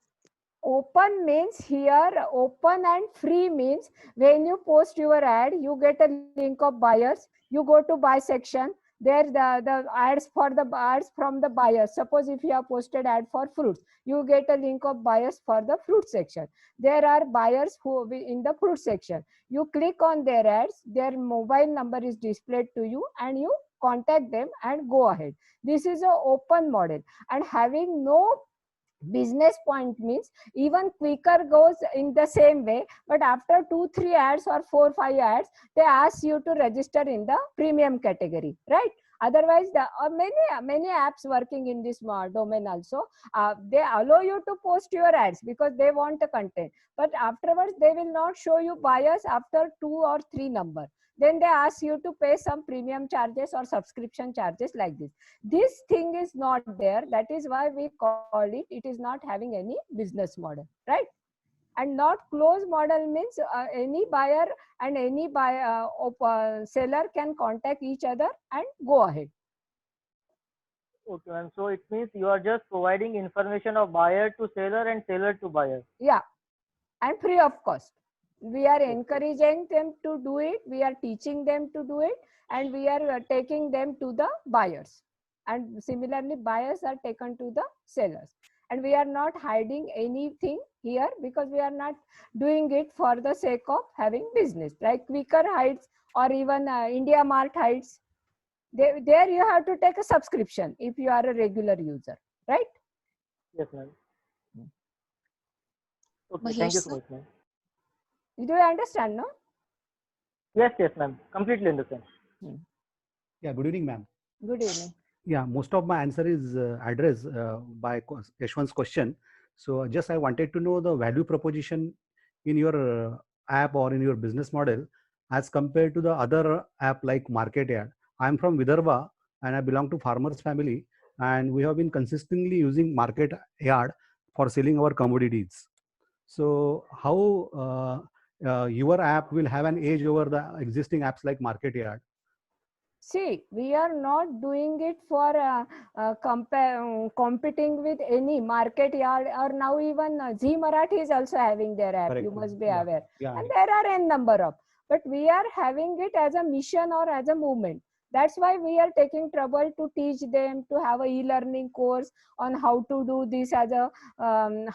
Open means here, open and free means when you post your ad, you get a link of buyers. You go to buy section. There the ads for the ads from the buyers. Suppose if you have posted ad for fruits, you get a link of buyers for the fruit section. There are buyers who in the fruit section. You click on their ads, their mobile number is displayed to you, and you contact them and go ahead. This is an open model, and having no business point means even quicker goes in the same way, but after 2-3 ads or 4-5 ads, they ask you to register in the premium category, right? Otherwise, there are many apps working in this domain also. They allow you to post your ads because they want the content, but afterwards they will not show you buyers after 2 or 3 number. then they ask you to pay some premium charges or subscription charges like this. This thing is not there. That is why we call it, it is not having any business model, right? And not close model means any buyer and any seller can contact each other and go ahead. Okay, ma'am. So it means you are just providing information of buyer to seller and seller to buyer. Yeah, and free of cost. We are encouraging them to do it. We are teaching them to do it, and we are taking them to the buyers. And similarly, buyers are taken to the sellers. And we are not hiding anything here because we are not doing it for the sake of having business. Like Quaker hides or even India Mart hides. There you have to take a subscription if you are a regular user, right? Yes, ma'am. Okay, Mahesh thank you so sir? much, ma'am. Do you understand, no? Yes, yes, ma'am. Completely understand. Yeah, good evening, ma'am. Good evening. Yeah, most of my answer is addressed by Yashwant's question. So just I wanted to know the value proposition in your app or in your business model as compared to the other app like MarketYard. I'm from Vidarbha and I belong to farmers family, and we have been consistently using MarketYard for selling our commodities. So how your app will have an edge over the existing apps like MarketYard? See, we are not doing it for competing with any MarketYard, or now even Zee Marathi is also having their app. Correct. You must be Yeah. aware. Yeah. And there are n number of. But we are having it as a mission or as a movement. That's why we are taking trouble to teach them to have a e-learning course on how to do this as a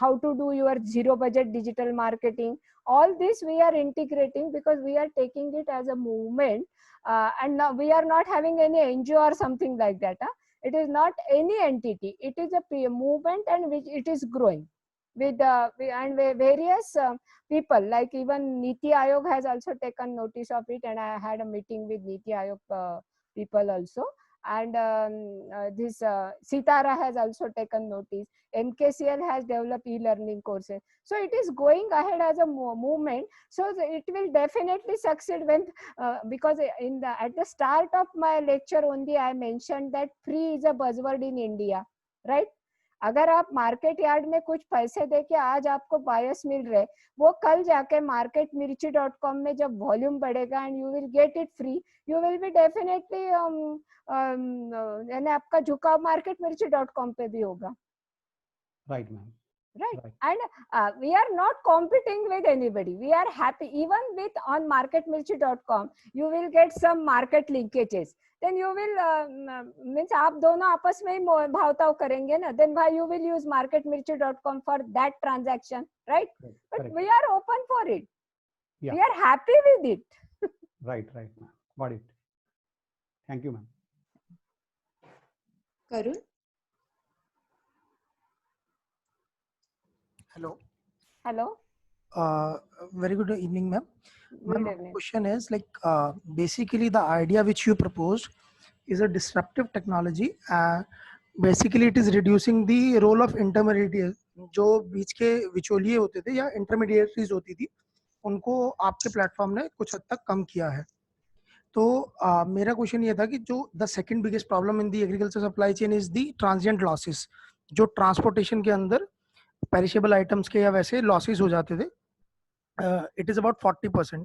how to do your zero budget digital marketing. All this we are integrating because we are taking it as a movement. And now we are not having any NGO or something like that. It is not any entity. It is a movement, and which it is growing with various people. Like even Niti Aayog has also taken notice of it, and I had a meeting with Niti Aayog people also. And this Sitara has also taken notice. NKCL has developed e-learning courses. So it is going ahead as a movement. So it will definitely succeed when because at the start of my lecture only I mentioned that free is a buzzword in India, right? अगर आप market yard में कुछ पैसे देके आज आपको बायस मिल रहे, वो कल जाके marketmirchi.com में जब वॉल्यूम बढ़ेगा and you will get it free, you will be definitely यानी आपका झुकाव marketmirchi.com पे भी होगा. Right, ma'am. Right. Right. And we are not competing with anybody. We are happy. Even with on marketmirchi.com, you will get some market linkages. Then you will means आप दोनों आपस में ही भावताव करेंगे ना. Then why you will use marketmirchi.com for that transaction, right? Correct. But Correct. we are open for it. Yeah. We are happy with it. Right, right, ma'am. Got it. Thank you, ma'am. Karun? Hello. Hello. Very good evening, ma'am. Good My evening. question is like basically the idea which you proposed is a disruptive technology. Basically, it is reducing the role of intermediaries. जो बीच के विचोलिए होते थे या intermediaries होती थी, उनको आपके platform ने कुछ हद तक कम किया है. तो मेरा क्वेश्चन ये था कि जो the second biggest problem in the agriculture supply chain is the transient losses, जो ट्रांसपोर्टेशन के अंदर पेरिशेबल आइटम्स के या वैसे लॉसेस हो जाते थे. It is about 40%.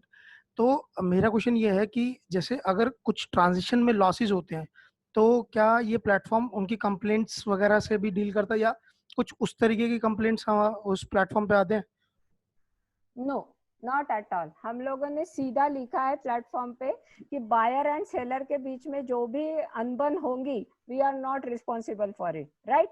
तो मेरा क्वेश्चन ये है कि जैसे अगर कुछ ट्रांजिशन में लॉसेस होते हैं तो क्या ये प्लेटफॉर्म उनकी कंप्लेंट्स वगैरह से भी डील करता है या कुछ उस तरीके की कंप्लेंट्स उस प्लेटफॉर्म पे आते हैं? No, not at all. हम लोगों ने सीधा लिखा है प्लेटफॉर्म पे कि बायर एंड सेलर के बीच में जो भी अनबन होंगी, we are not responsible for it, right?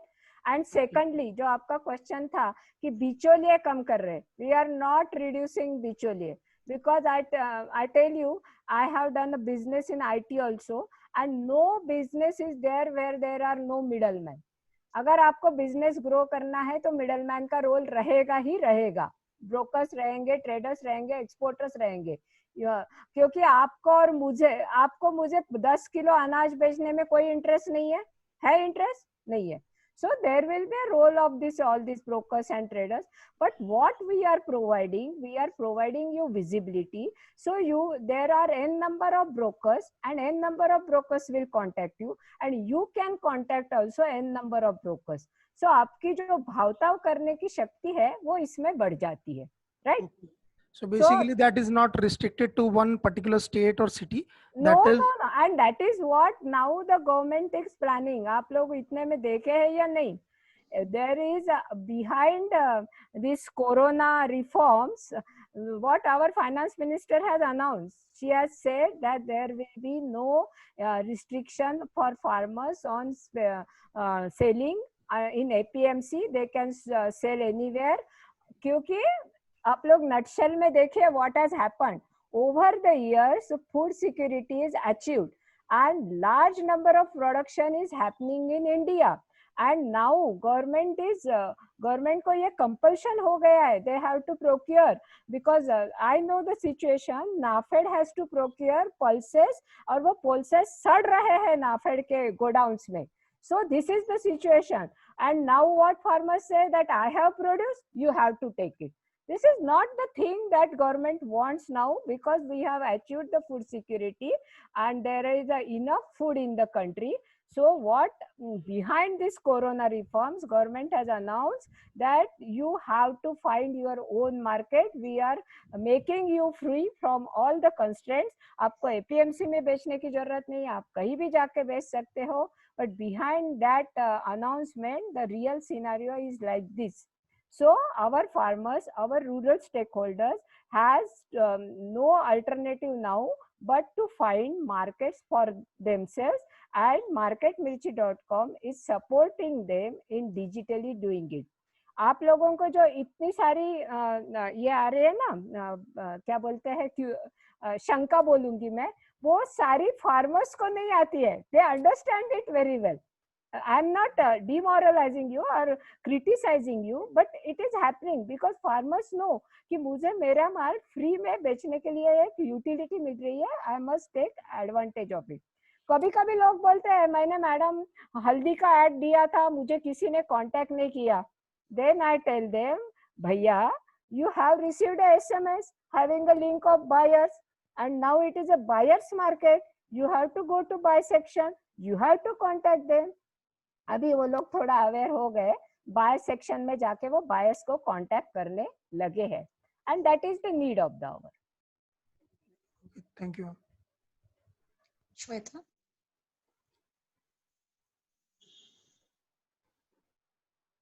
And secondly जो आपका क्वेश्चन था कि बिचौलिए कम कर रहे, वी आर नॉट रिड्यूसिंग बिचौलिए, because I tell you, I have done a business in IT also, and no business is there where there are no middlemen. अगर आपको बिजनेस ग्रो करना है तो मिडलमैन का रोल रहेगा ही रहेगा. ब्रोकर्स रहेंगे, ट्रेडर्स रहेंगे, एक्सपोर्टर्स रहेंगे, क्योंकि आपको मुझे 10 किलो अनाज बेचने में कोई इंटरेस्ट नहीं है. है इंटरेस्ट? नहीं है. So there will be a role of this, all these brokers and traders. But what we are providing you visibility. So there are n number of brokers, and n number of brokers will contact you, and you can contact also n number of brokers. So आपकी जो भावताव करने की शक्ति है वो इसमें बढ़ जाती है, right? So basically that is not restricted to one particular state or city. No, and that is what now the government is planning. आप लोग इतने में देखे हैं या नहीं? There is behind this corona reforms, what our finance minister has announced. She has said that there will be no restriction for farmers on selling in APMC. They can sell anywhere. क्योंकि आप लोग nutshell में देखिए what has happened over the years. Food security is achieved and large number of production is happening in India, and now government को ये compulsion हो गया है, they have to procure, because I know the situation. NAFED has to procure pulses और वो pulses सड़ रहे हैं NAFED के godowns में. So this is the situation, and now what farmers say that I have produce, you have to take it. This is not the thing that government wants now, because we have achieved the food security and there is enough food in the country. So what behind this corona reforms, government has announced that you have to find your own market. We are making you free from all the constraints. आपको APMC में बेचने की जरूरत नहीं, आप कहीं भी जाके बेच सकते हो. But behind that announcement, the real scenario is like this. So our farmers, our rural stakeholders has no alternative now but to find markets for themselves, and marketmirchi.com is supporting them in digitally doing it. आप लोगों को जो इतनी सारी ये आ रही है ना, क्या बोलते हैं, शंका बोलूंगी मैं, वो सारी फार्मर्स को नहीं आती है. They understand it very well. I am not demoralizing you or criticizing you, but it is happening because farmers know कि मुझे मेरा माल फ्री में बेचने के लिए एक यूटिलिटी मिल रही है. I must take advantage of it. कभी कभी लोग बोलते हैं मैंने मैडम हल्दी का ऐड दिया था, मुझे किसी ने कांटेक्ट नहीं किया. Then I tell them, भैया, you have received a SMS having a link of buyers, and now it is a buyer's market. You have to go to buy section. You have to contact them. अभी वो लोग थोड़ा aware हो गए, by section में जाके वो buyers को कांटेक्ट करने लगे हैं, and that is the need of the hour. Thank you. Shweta.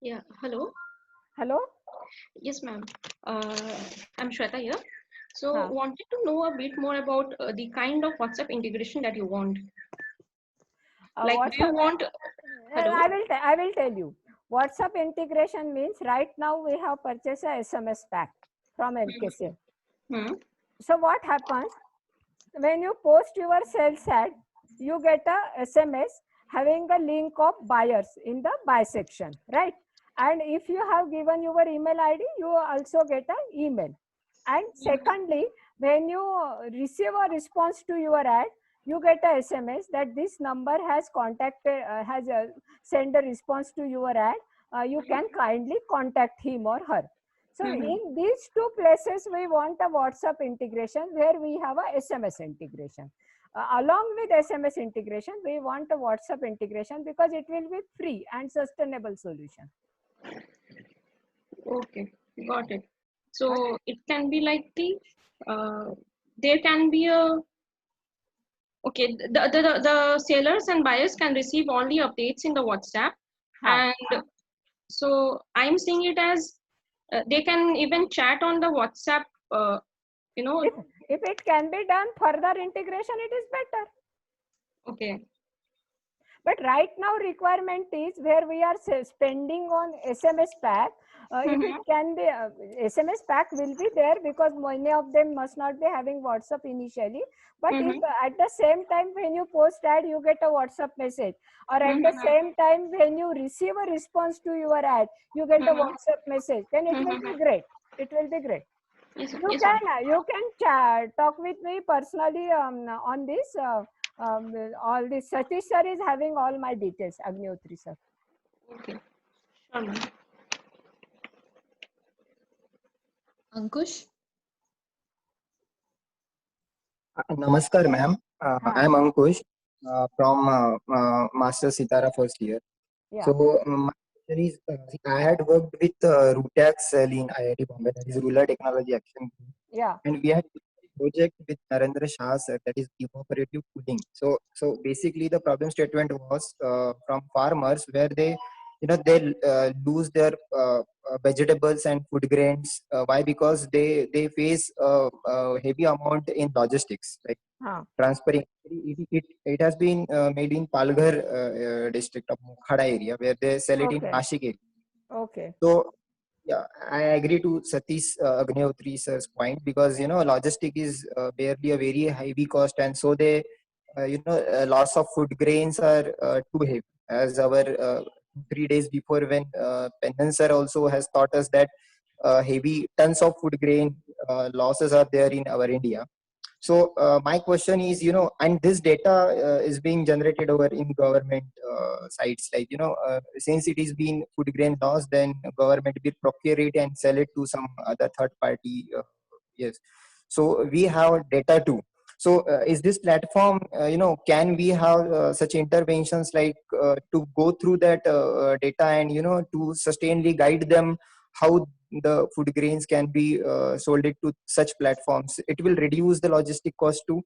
Yeah, hello. Hello. Yes, ma'am. I'm Shweta here. So wanted to know a bit more about the kind of WhatsApp integration that you want. Like, do you want? I will tell you. WhatsApp integration means right now we have purchased a SMS pack from NKC. So what happens when you post your sales ad, you get a SMS having a link of buyers in the buy section, right? And if you have given your email ID, you also get an email. And secondly, when you receive a response to your ad, you get a SMS that this number has contacted, sent a response to your ad. You can kindly contact him or her. So in these two places, we want a WhatsApp integration where we have a SMS integration. Along with SMS integration, we want a WhatsApp integration because it will be free and sustainable solution. Okay, got it. So it can be like there can be a, okay, the sellers and buyers can receive all the updates in the WhatsApp, and so I'm seeing it as they can even chat on the WhatsApp. You know, if it can be done further integration, it is better. Okay. But right now requirement is where we are spending on SMS pack. If it can be, SMS pack will be there because many of them must not be having WhatsApp initially. But if at the same time when you post ad, you get a WhatsApp message, or at the same time when you receive a response to your ad, you get a WhatsApp message, then it will be great. It will be great. You can talk with me personally on this. All this. Satish sir is having all my details. Agnihotri sir. Okay. Sure, ma'am. Ankush? Namaskar, ma'am. Huh. I'm Ankush from Master Sitara first year. Yeah. So my question is, I had worked with Rutex Cell in IIT Bombay, that is Rural Technology Action Group, Yeah. and we had a project with Narendra Shah sir, that is evaporative cooling. So basically the problem statement was from farmers where they lose their vegetables and food grains. Why? Because they face heavy amount in logistics, like Huh. transferring. It has been made in Palghar district of Mokhada area, where they sell it in Okay. Nashik area. Okay. So yeah, I agree to Satish Agnihotri sir's point, because logistic is barely a very heavy cost, and so they loss of food grains are too heavy. As our 3 days before, when Pennan sir also has taught us that heavy tons of food grain losses are there in our India. So my question is, and this data is being generated over in government sites, like since it is being food grain loss, then government will procure it and sell it to some other third party. Yes, so we have data too. So is this platform, can we have such interventions, like to go through that data and to sustainably guide them how the food grains can be sold it to such platforms? It will reduce the logistic cost too.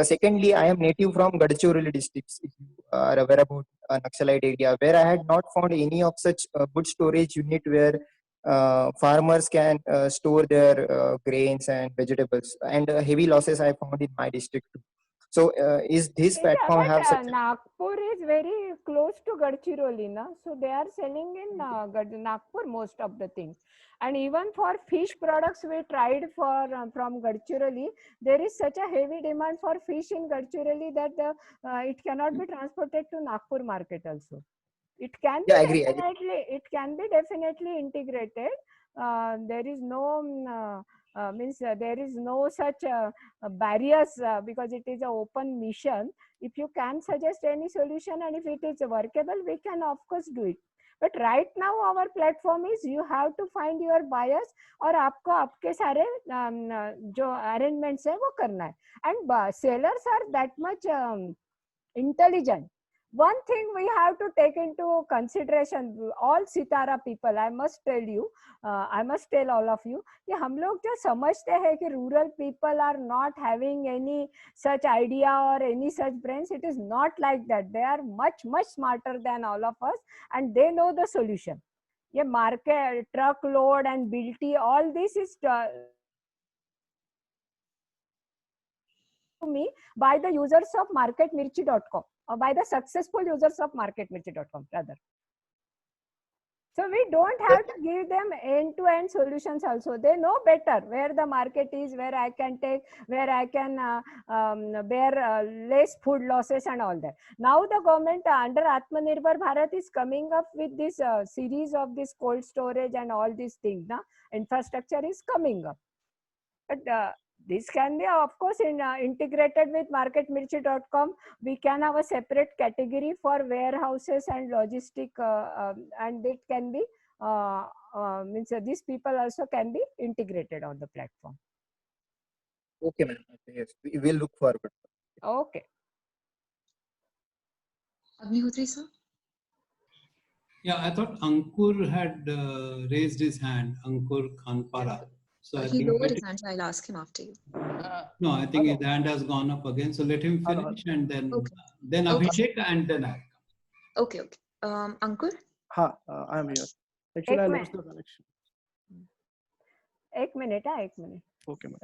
Secondly, I am native from Gadchiroli districts, if you are aware about Naxalite area, where I had not found any of such good storage unit where farmers can store their grains and vegetables, and heavy losses I found in my district too. So is this platform have such? Nagpur is very close to Gadchiroli, na? So they are selling in Nagpur most of the things. And even for fish products, we tried for from Gadchiroli. There is such a heavy demand for fish in Gadchiroli that it cannot be transported to Nagpur market also. It can be Yeah, I agree. definitely integrated. There is no there is no such barriers because it is an open mission. If you can suggest any solution and if it is workable, we can of course do it. But right now our platform is you have to find your buyers और आपको आपके सारे जो arrangements है वो करना है. And sellers are that much intelligent. One thing we have to take into consideration, all Sitara people, I must tell you, I must tell all of you, कि हम लोग जो समझते हैं कि rural people are not having any such idea or any such brains, it is not like that. They are much smarter than all of us, and they know the solution. ये market, truckload and BLT, all this is to me by the users of marketmirchi.com, or by the successful users of marketmirchi.com rather. So we don't have to give them end-to-end solutions also. They know better where the market is, where I can take, where I can bear less food losses and all that. Now the government under Atmanirbhar Bharat is coming up with this series of this cold storage and all these things. Infrastructure is coming up. But this can be, of course, integrated with marketmirchi.com. We can have a separate category for warehouses and logistic, and it can be, means these people also can be integrated on the platform. Okay, ma'am. Okay, yes, we will look forward. Okay. Agnihotri sir? Yeah, I thought Ankur had raised his hand, Ankur Khanpara. So I He think lowered his hand, so I'll ask him after you. no, I think his hand has gone up again. So let him finish, and then Abhishek, and then I. Okay. Ankur? हाँ, I am here. Actually, I lost the connection. एक minute. Okay, ma'am.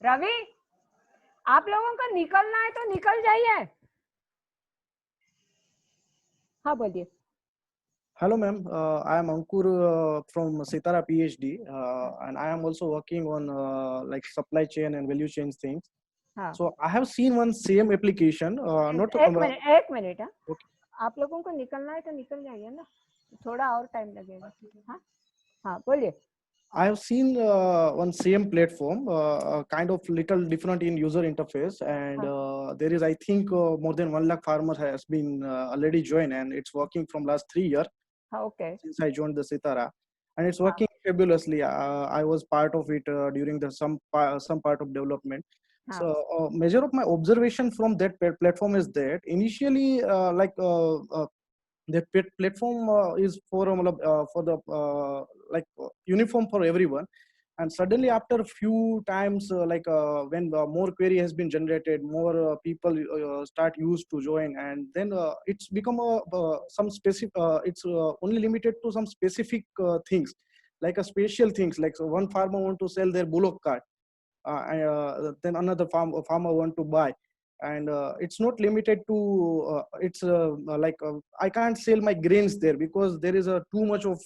Ravi, आप लोगों को निकलना है तो निकल जाइए. हाँ, बोलिए. Hello, ma'am. I am Ankur from Sitara PhD, and I am also working on like supply chain and value chain things. हाँ. So I have seen one same application. Not एक मिनट. Okay. आप लोगों को निकलना है तो निकल जाइए ना. थोड़ा और टाइम लगेगा. हाँ, बोलिए. I have seen one same platform, kind of little different in user interface, and there is, I think, more than 1 lakh farmer has been already joined, and it's working from last 3 years Okay. since I joined the Sitara, and it's working fabulously. I was part of it during the some part of development. So measure of my observation from that platform is that initially, that platform is for the uniform for everyone, and suddenly after a few times, when more query has been generated, more people start used to join, and then it's become some specific, it's only limited to some specific things, like a special things, like so one farmer want to sell their bullock cart, then another farmer want to buy, and it's not limited to I can't sell my grains there because there is too much of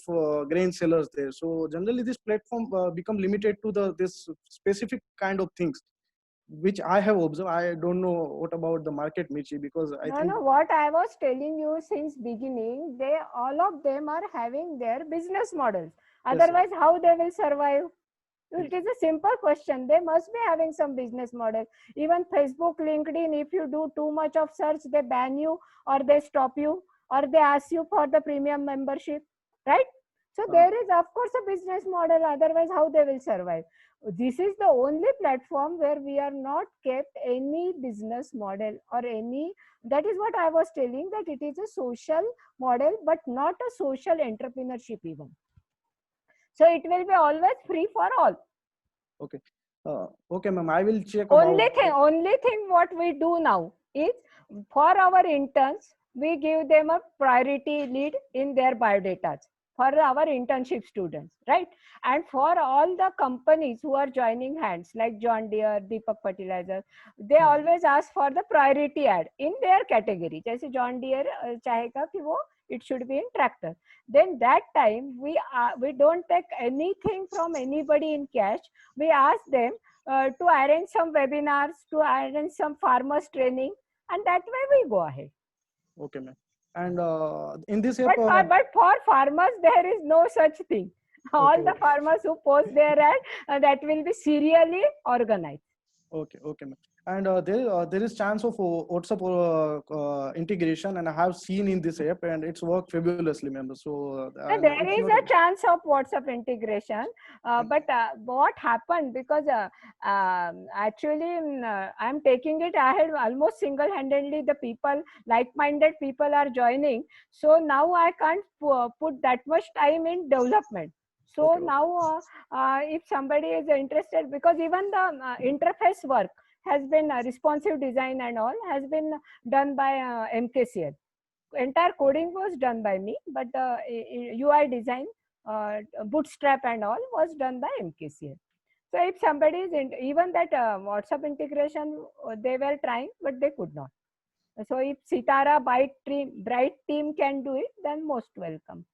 grain sellers there. So generally this platform become limited to this specific kind of things, which I have observed. I don't know what about the market, Michi, because I think What I was telling you since beginning, they all of them are having their business models. Yes, sir. Otherwise, how they will survive? It is a simple question. They must be having some business model. Even Facebook, LinkedIn, if you do too much of search, they ban you, or they stop you, or they ask you for the premium membership, right? So there is, of course, a business model. Otherwise, how they will survive? This is the only platform where we are not kept any business model or any. That is what I was telling, that it is a social model, but not a social entrepreneurship even. So it will be always free for all. Okay. Okay, ma'am. I will check. Only thing what we do now is, for our interns, we give them a priority lead in their biodatas for our internship students, right? And for all the companies who are joining hands, like John Deere, Deepak Fertilizer, they always ask for the priority ad in their category. जैसे John Deere चाहेगा कि वो it should be in tractor. Then that time we don't take anything from anybody in cash. We ask them to arrange some webinars, to arrange some farmers training, and that way we go ahead. Okay, ma'am. And in this app, But for farmers, there is no such thing. All the farmers who post their ad, that will be serially organized. Okay, ma'am. And there is chance of WhatsApp integration, and I have seen in this app, and it's worked fabulously, ma'am. So there is a chance of WhatsApp integration, but what happened, because actually I'm taking it ahead almost single-handedly. The people, like-minded people, are joining. So now I can't put that much time in development. So now if somebody is interested, because even the interface work has been responsive design and all has been done by MKCL. Entire coding was done by me, but UI design, bootstrap and all was done by MKCL. So if somebody is even that WhatsApp integration, they were trying, but they could not. So if Sitara Bright team can do it, then most welcome.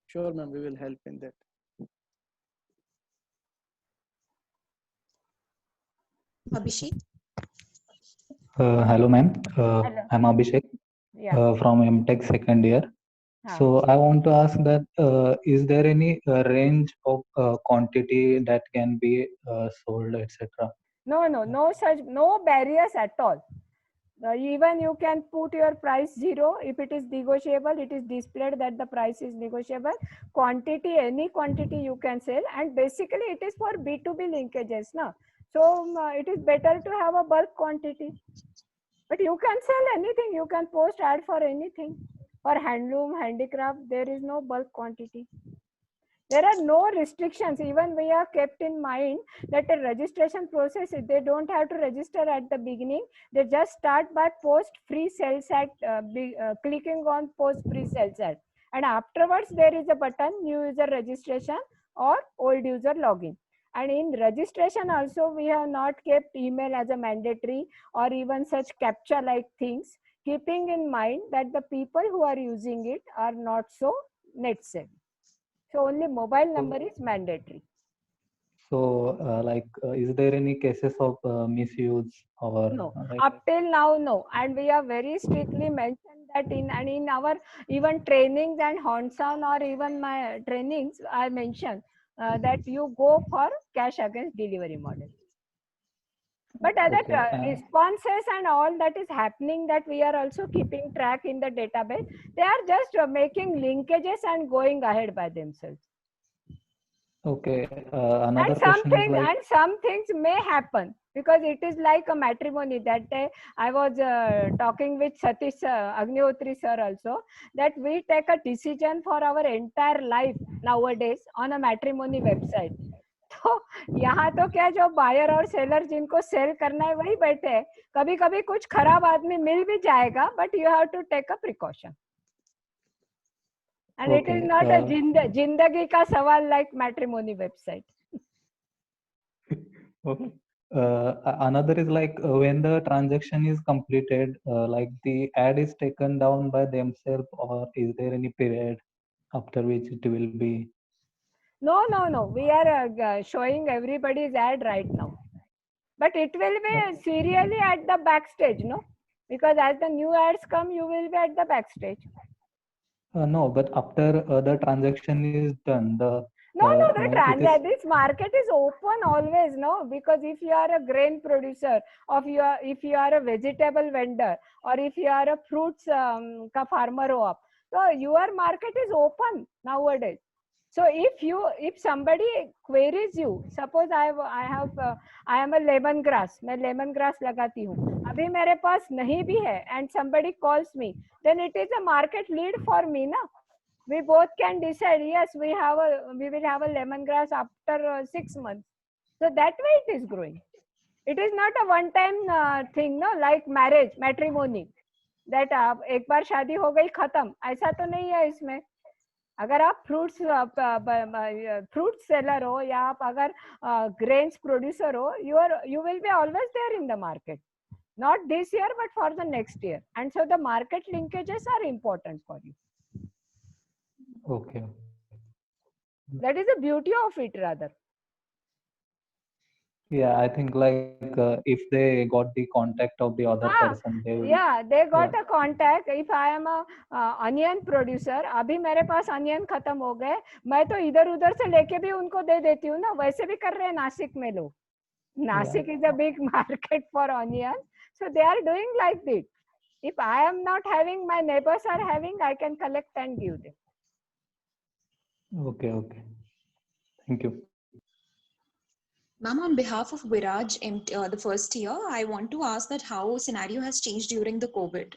Sure, ma'am, we will help in that. Abhishek. Hello, ma'am. I'm Abhishek from MTech second year. So I want to ask that is there any range of quantity that can be sold, etc.? No barriers at all. Even you can put your price 0. If it is negotiable, it is displayed that the price is negotiable. Quantity, any quantity you can sell, and basically it is for B2B linkages, no? So it is better to have a bulk quantity. But you can sell anything. You can post ad for anything. For handloom, handicraft, there is no bulk quantity. There are no restrictions. Even we are kept in mind that a registration process, they don't have to register at the beginning. They just start by post free sales ad, clicking on post free sales ad. And afterwards, there is a button, new user registration or old user login. And in registration also, we have not kept email as a mandatory or even such captcha like things, keeping in mind that the people who are using it are not so net savvy. So only mobile number is mandatory. So is there any cases of misuse or? No, up till now, no. And we are very strictly mentioned that in our even trainings and hands-on or even my trainings, I mentioned that you go for cash against delivery model. But other Okay. responses and all that is happening, that we are also keeping track in the database. They are just making linkages and going ahead by themselves. Okay. Another question is like, And some things may happen, because it is like a matrimony. That day I was talking with Satish Agnihotri sir also, that we take a decision for our entire life nowadays on a matrimony website. तो यहाँ तो क्या, जो buyer और seller जिनको cell करना है वही बैठे हैं. कभी कभी कुछ खराब आदमी मिल भी जाएगा, but you have to take a precaution. And it is not a जिंदगी का सवाल like matrimony website. okay. Another is like when the transaction is completed, like the ad is taken down by themselves, or is there any period after which it will be? No. We are showing everybody's ad right now. But it will be serially at the backstage, no? Because as the new ads come, you will be at the backstage. No, but after the transaction is done, This market is open always, no? Because if you are a grain producer, if you are a vegetable vendor, or if you are a fruits farmer ho up, so your market is open nowadays. So if somebody queries you, suppose I am a lemongrass, मैं lemongrass लगाती हूँ, अभी मेरे पास नहीं भी है, and somebody calls me, then it is a market lead for me, na? We both can decide, yes, we will have a lemongrass after 6 months. So that way it is growing. It is not a one-time thing, no? Like marriage, matrimony, that एक बार शादी हो गई खत्म, ऐसा तो नहीं है इसमें. अगर आप फ्रूट सेलर हो, या आप अगर ग्रेन्स प्रोड्यूसर हो, you will be always there in the market, not this year but for the next year. And so the market linkages are important for you. Okay. That is the beauty of it, rather. Yeah, I think like if they got the contact of the other person, they will. Yeah, they got a contact. If I am a onion producer, अभी मेरे पास onion खत्म हो गए, मैं तो इधर उधर से लेके भी उनको दे देती हूँ ना. वैसे भी कर रहे हैं नासिक में लोग. Nasik is a big market for onions, so they are doing like this. If I am not having, my neighbors are having, I can collect and give them. Okay. Thank you. Ma'am, on behalf of Viraj, the first year, I want to ask that how scenario has changed during the COVID.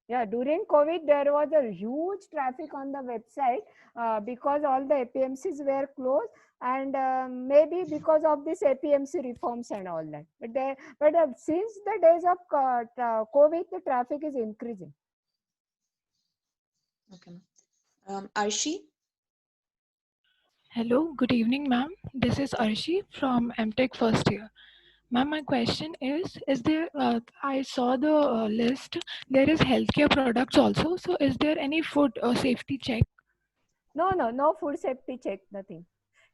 Yeah, during COVID, there was a huge traffic on the website because all the APMCs were closed, and maybe because of this APMC reforms and all that. But since the days of COVID, the traffic is increasing. Okay. Arshi? Hello, good evening, ma'am. This is Arshi from MTech first year. Ma'am, my question is there, I saw the list, there is healthcare products also. So is there any food safety check? No food safety check, nothing.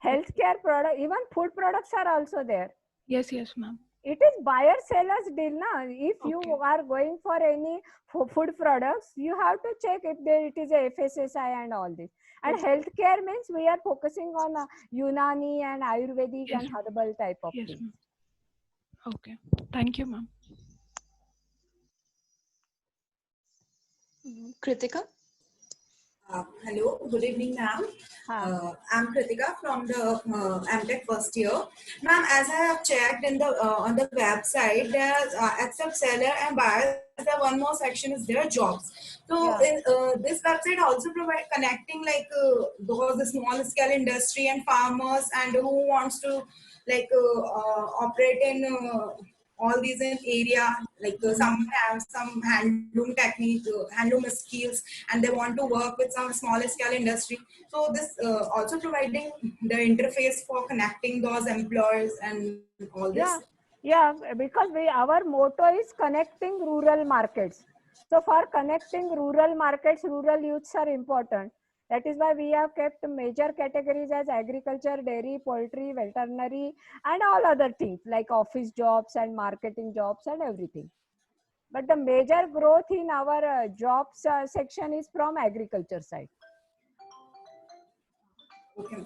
Healthcare product, even food products are also there. Yes, ma'am. It is buyer-seller's deal, na? If you are going for any food products, you have to check if it is a FSSI and all this. And healthcare means we are focusing on Unani and Ayurvedic and herbal type of things. Okay, thank you, ma'am. Kritika? Hello, good evening, ma'am. I'm Kritika from the MTech first year. Ma'am, as I have checked in the on the website, there's except seller and buyer, the one more section is there, jobs. So in, this website also provide connecting like those small scale industry and farmers and who wants to like operate in all these in area, like some have some handloom technique, handloom skills, and they want to work with some small scale industry. So this also providing the interface for connecting those employers and all this. Yeah, because our motto is connecting rural markets. So for connecting rural markets, rural youths are important. That is why we have kept major categories as agriculture, dairy, poultry, veterinary, and all other things like office jobs and marketing jobs and everything. But the major growth in our jobs section is from agriculture side. Okay.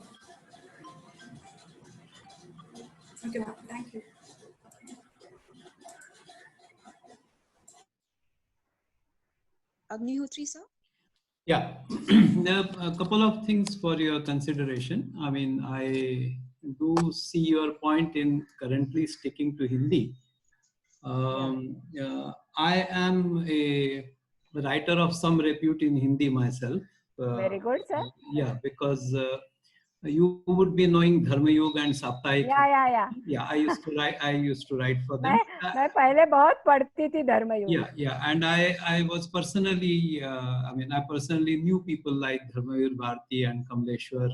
Okay, ma'am. Thank you. Agnihotri, sir? Yeah, there are a couple of things for your consideration. I mean, I do see your point in currently sticking to Hindi. I am a writer of some repute in Hindi myself. Very good, sir. Yeah, because you would be knowing Dharma Yoga and Saptahik. Yeah. Yeah, I used to write for them. मैं पहले बहुत पढ़ती थी धर्म योग. Yeah, and I was personally, I personally knew people like Dharmavir Bharti and Kamleshwar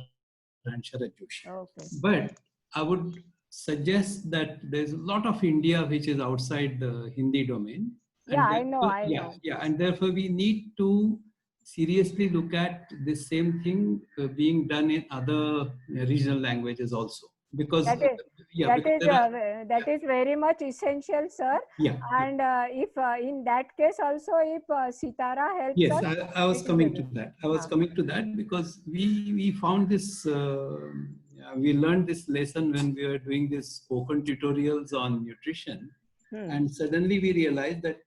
and Sharad Joshi. Okay. But I would suggest that there's a lot of India which is outside the Hindi domain. Yeah, I know. Yeah, and therefore we need to seriously look at the same thing being done in other regional languages also. Because that is very much essential, sir. Yeah. And if in that case also, if Sitara helps yes, us, I was coming to that. I was coming to that because we found this. We learned this lesson when we were doing these spoken tutorials on nutrition, and suddenly we realized that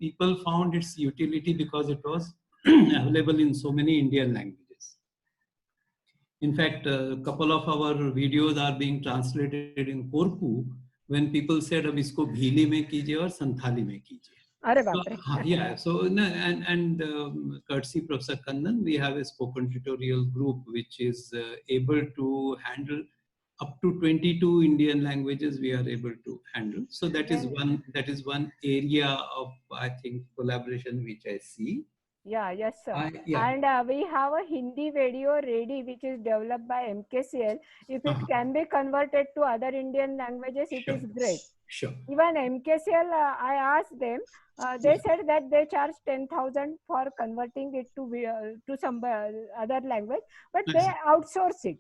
people found its utility because it was available in so many Indian languages. In fact, a couple of our videos are being translated in Korku when people said, "Ab isko Bhili mein kijiye aur Santhali mein kijiye." Arre baap re. Yeah, so courtesy Professor Kannan, we have a spoken tutorial group which is able to handle up to 22 Indian languages. We are able to handle. So that is one area of, I think, collaboration which I see. Yeah, yes, sir. Yeah. And we have a Hindi video ready, which is developed by MKCL. If it can be converted to other Indian languages, it is great. Sure. Even MKCL, I asked them, they said that they charge 10,000 for converting it to some other language, but they outsource it.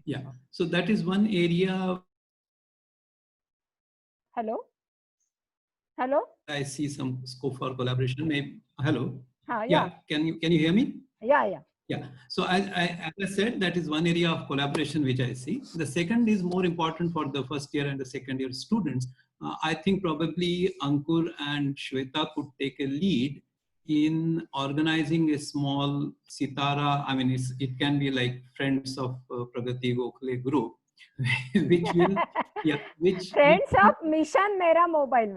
Yeah. So that is one area. Hello? I see some scope for collaboration. Maybe. Hello. Yeah. Can you hear me? Yeah. So as I said, that is one area of collaboration which I see. The second is more important for the first year and the second year students. I think probably Ankur and Shweta could take a lead in organizing a small Sitara. I mean, it can be like Friends of Pragati Gokhale group, which will, Friends of Mission Mera Mobile.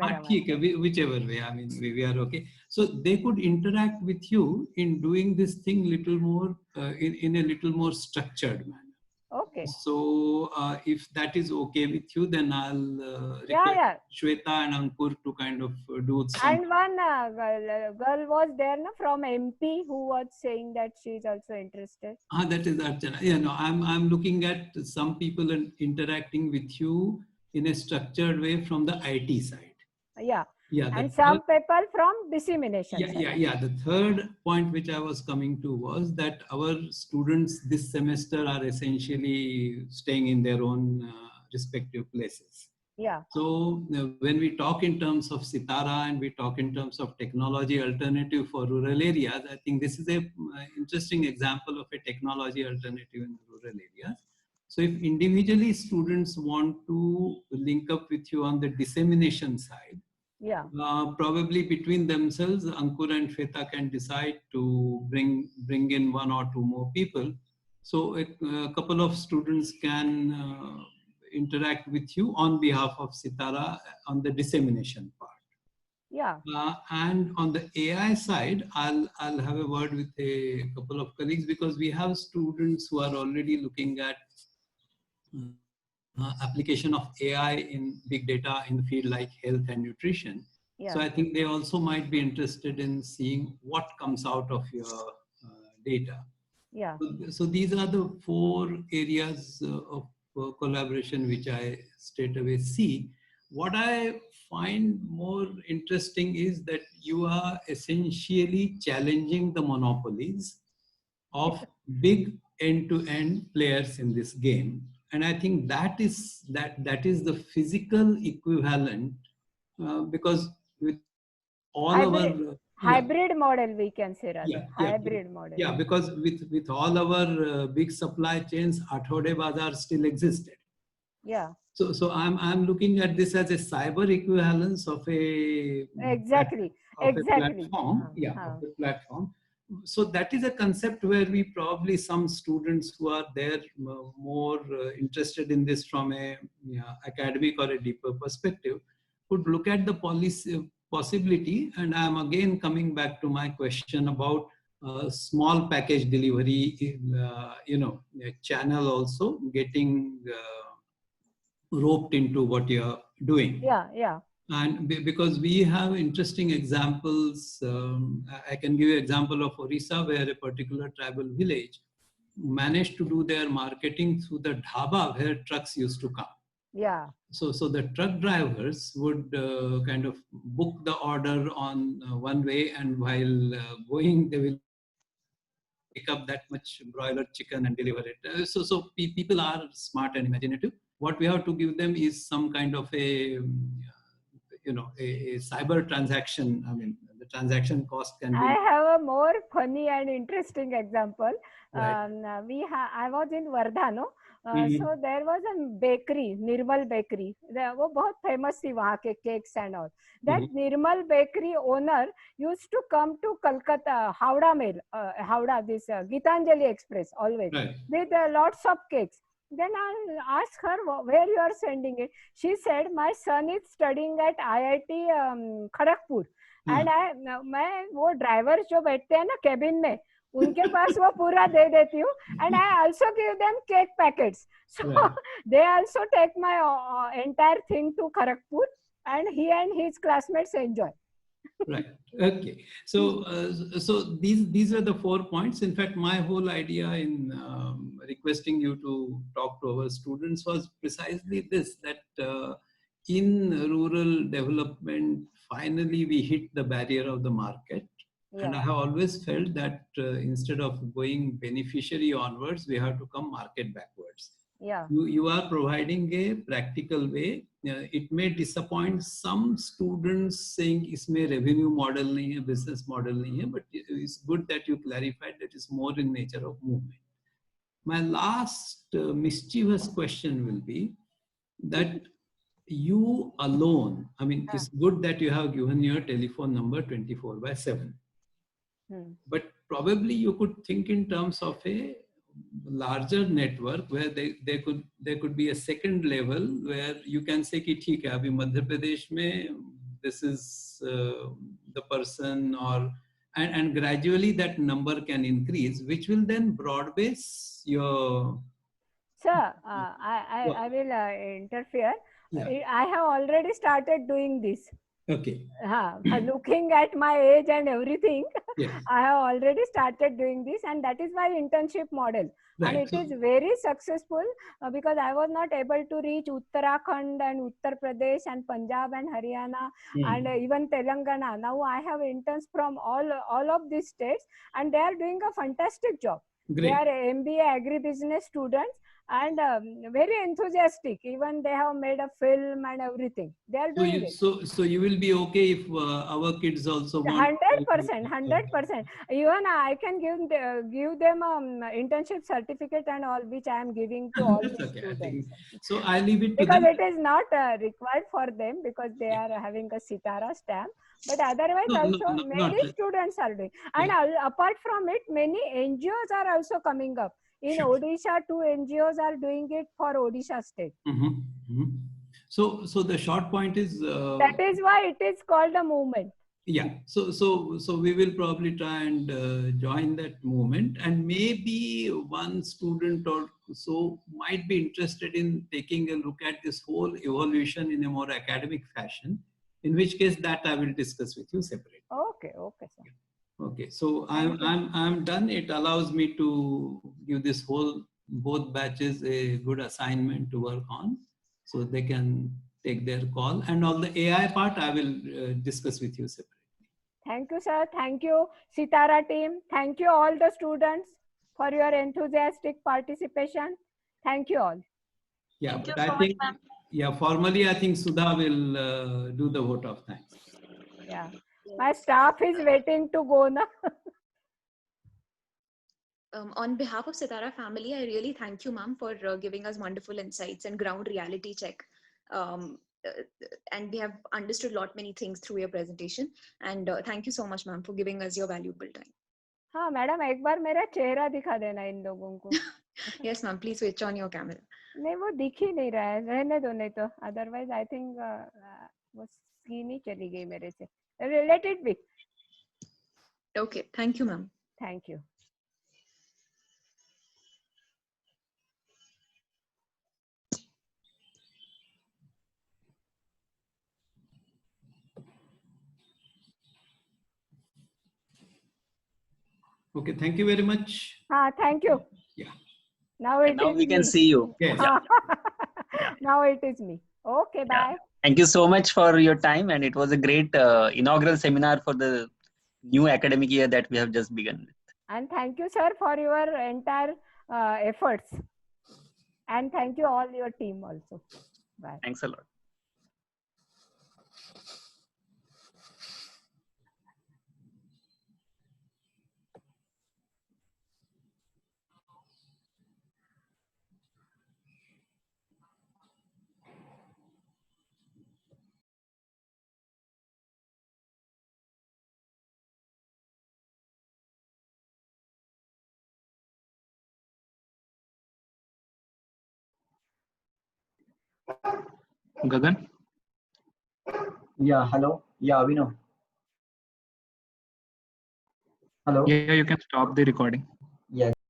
Whichever way. I mean, we are okay. So they could interact with you in doing this thing little more in a little more structured manner. Okay. So if that is okay with you, then I'll request Shweta and Ankur to kind of do some. And one girl was there from MP who was saying that she is also interested. That is Archana. Yeah, no, I'm looking at some people interacting with you in a structured way from the IT side. Yeah. And some people from dissemination. Yeah. The third point which I was coming to was that our students this semester are essentially staying in their own respective places. Yeah. So when we talk in terms of Sitara and we talk in terms of technology alternative for rural areas, I think this is a interesting example of a technology alternative in rural areas. So if individually students want to link up with you on the dissemination side, probably between themselves, Ankur and Shweta can decide to bring in one or two more people. So a couple of students can interact with you on behalf of Sitara on the dissemination part. Yeah. And on the AI side, I'll have a word with a couple of colleagues because we have students who are already looking at application of AI in big data in the field like health and nutrition. Yeah. So I think they also might be interested in seeing what comes out of your data. Yeah. So these are the 4 areas of collaboration which I straight away see. What I find more interesting is that you are essentially challenging the monopolies of big end-to-end players in this game. And I think that is the physical equivalent because with all hybrid model we can say rather. Hybrid model. Yeah, because with all our big supply chains, Athode Bazaar still existed. Yeah. So I'm looking at this as a cyber equivalence of a Exactly. of Exactly. a platform. Of a platform. So that is a concept where we probably some students who are there more interested in this from a academic or a deeper perspective would look at the policy possibility. And I'm again coming back to my question about small package delivery, a channel also getting roped into what you're doing. Yeah, yeah. And because we have interesting examples, I can give you an example of Orissa, where a particular tribal village managed to do their marketing through the dhaba where trucks used to come. Yeah. So the truck drivers would kind of book the order on one way, and while going, they will pick up that much broiler chicken and deliver it. So people are smart and imaginative. What we have to give them is some kind of a cyber transaction. I mean, the transaction cost can be. I have a more funny and interesting example. Right. I was in Wardha, no? So there was a bakery, Nirmal Bakery. वो बहुत famous थी वहाँ के cakes and all. That Nirmal Bakery owner used to come to Kolkata, Howrah Mail, this Gitanjali Express always with lots of cakes. Then I asked her where you are sending it. She said my son is studying at IIT Kharagpur. And मैं वो driver जो बैठते हैं ना cabin में उनके पास वो पूरा दे देती हूँ. And I also give them cake packets. So they also take my entire thing to Kharagpur, and he and his classmates enjoy. Right. Okay. So these are the 4 points. In fact, my whole idea in requesting you to talk to our students was precisely this, that in rural development, finally we hit the barrier of the market. And I have always felt that instead of going beneficiary onwards, we have to come market backwards. Yeah. You are providing a practical way. It may disappoint some students saying इसमें revenue model नहीं है, business model नहीं है, but it's good that you clarified that it's more in nature of movement. My last mischievous question will be that you alone, I mean, it's good that you have given your telephone number 24/7. But probably you could think in terms of a larger network where there could be a second level where you can say कि ठीक है अभी मध्य प्रदेश में this is the person, or and gradually that number can increase, which will then broad base your. Sir, I will interfere. I have already started doing this. Okay. Looking at my age and everything, yes. I have already started doing this, and that is my internship model. Right. And it is very successful because I was not able to reach Uttarakhand and Uttar Pradesh and Punjab and Haryana and even Telangana. Now I have interns from all of these states, and they are doing a fantastic job. Great. They are MBA agribusiness students and very enthusiastic. Even they have made a film and everything. They are doing it. So you will be okay if our kids also want. 100%. Even I can give them internship certificate and all, which I am giving to all the students. So I leave it to because them. it is not required for them because they are having a Sitara stamp. But otherwise many students are doing. And apart from it, many NGOs are also coming up. In Odisha, 2 NGOs are doing it for Odisha state. So the short point is that is why it is called a movement. Yeah. So we will probably try and join that movement, and maybe one student or so might be interested in taking a look at this whole evolution in a more academic fashion. In which case, that I will discuss with you separately. Okay, sir. Okay, so I'm done. It allows me to give this both batches a good assignment to work on, so they can take their call. And all the AI part I will discuss with you separately. Thank you, sir. Thank you, Sitara team. Thank you all the students for your enthusiastic participation. Thank you all. Yeah, thank but I think formally I think Sudha will do the vote of thanks. Yeah, my staff is waiting to go now. On behalf of Sitara family, I really thank you, ma'am, for giving us wonderful insights and ground reality check. And we have understood many things through your presentation. And thank you so much, ma'am, for giving us your valuable time. हाँ madam, एक बार मेरा चेहरा दिखा देना इन लोगों को. Yes, ma'am. Please switch on your camera. नहीं, वो दिख ही नहीं रहा है, रहने दो, नहीं तो अदरवाइज आई थिंक वो स्क्रीन ही चली गई मेरे से. Let it be. Okay, thank you, ma'am. Thank you. Okay, thank you very much. Thank you. Yeah. Now we can see you. Yes. Now it is me. Okay, bye. Thank you so much for your time, and it was a great inaugural seminar for the new academic year that we have just begun with. And thank you, sir, for your entire efforts. And thank you all your team also. Bye. Thanks a lot. Gagan? Yeah, hello. Yeah, Avino. Hello. Yeah, you can stop the recording.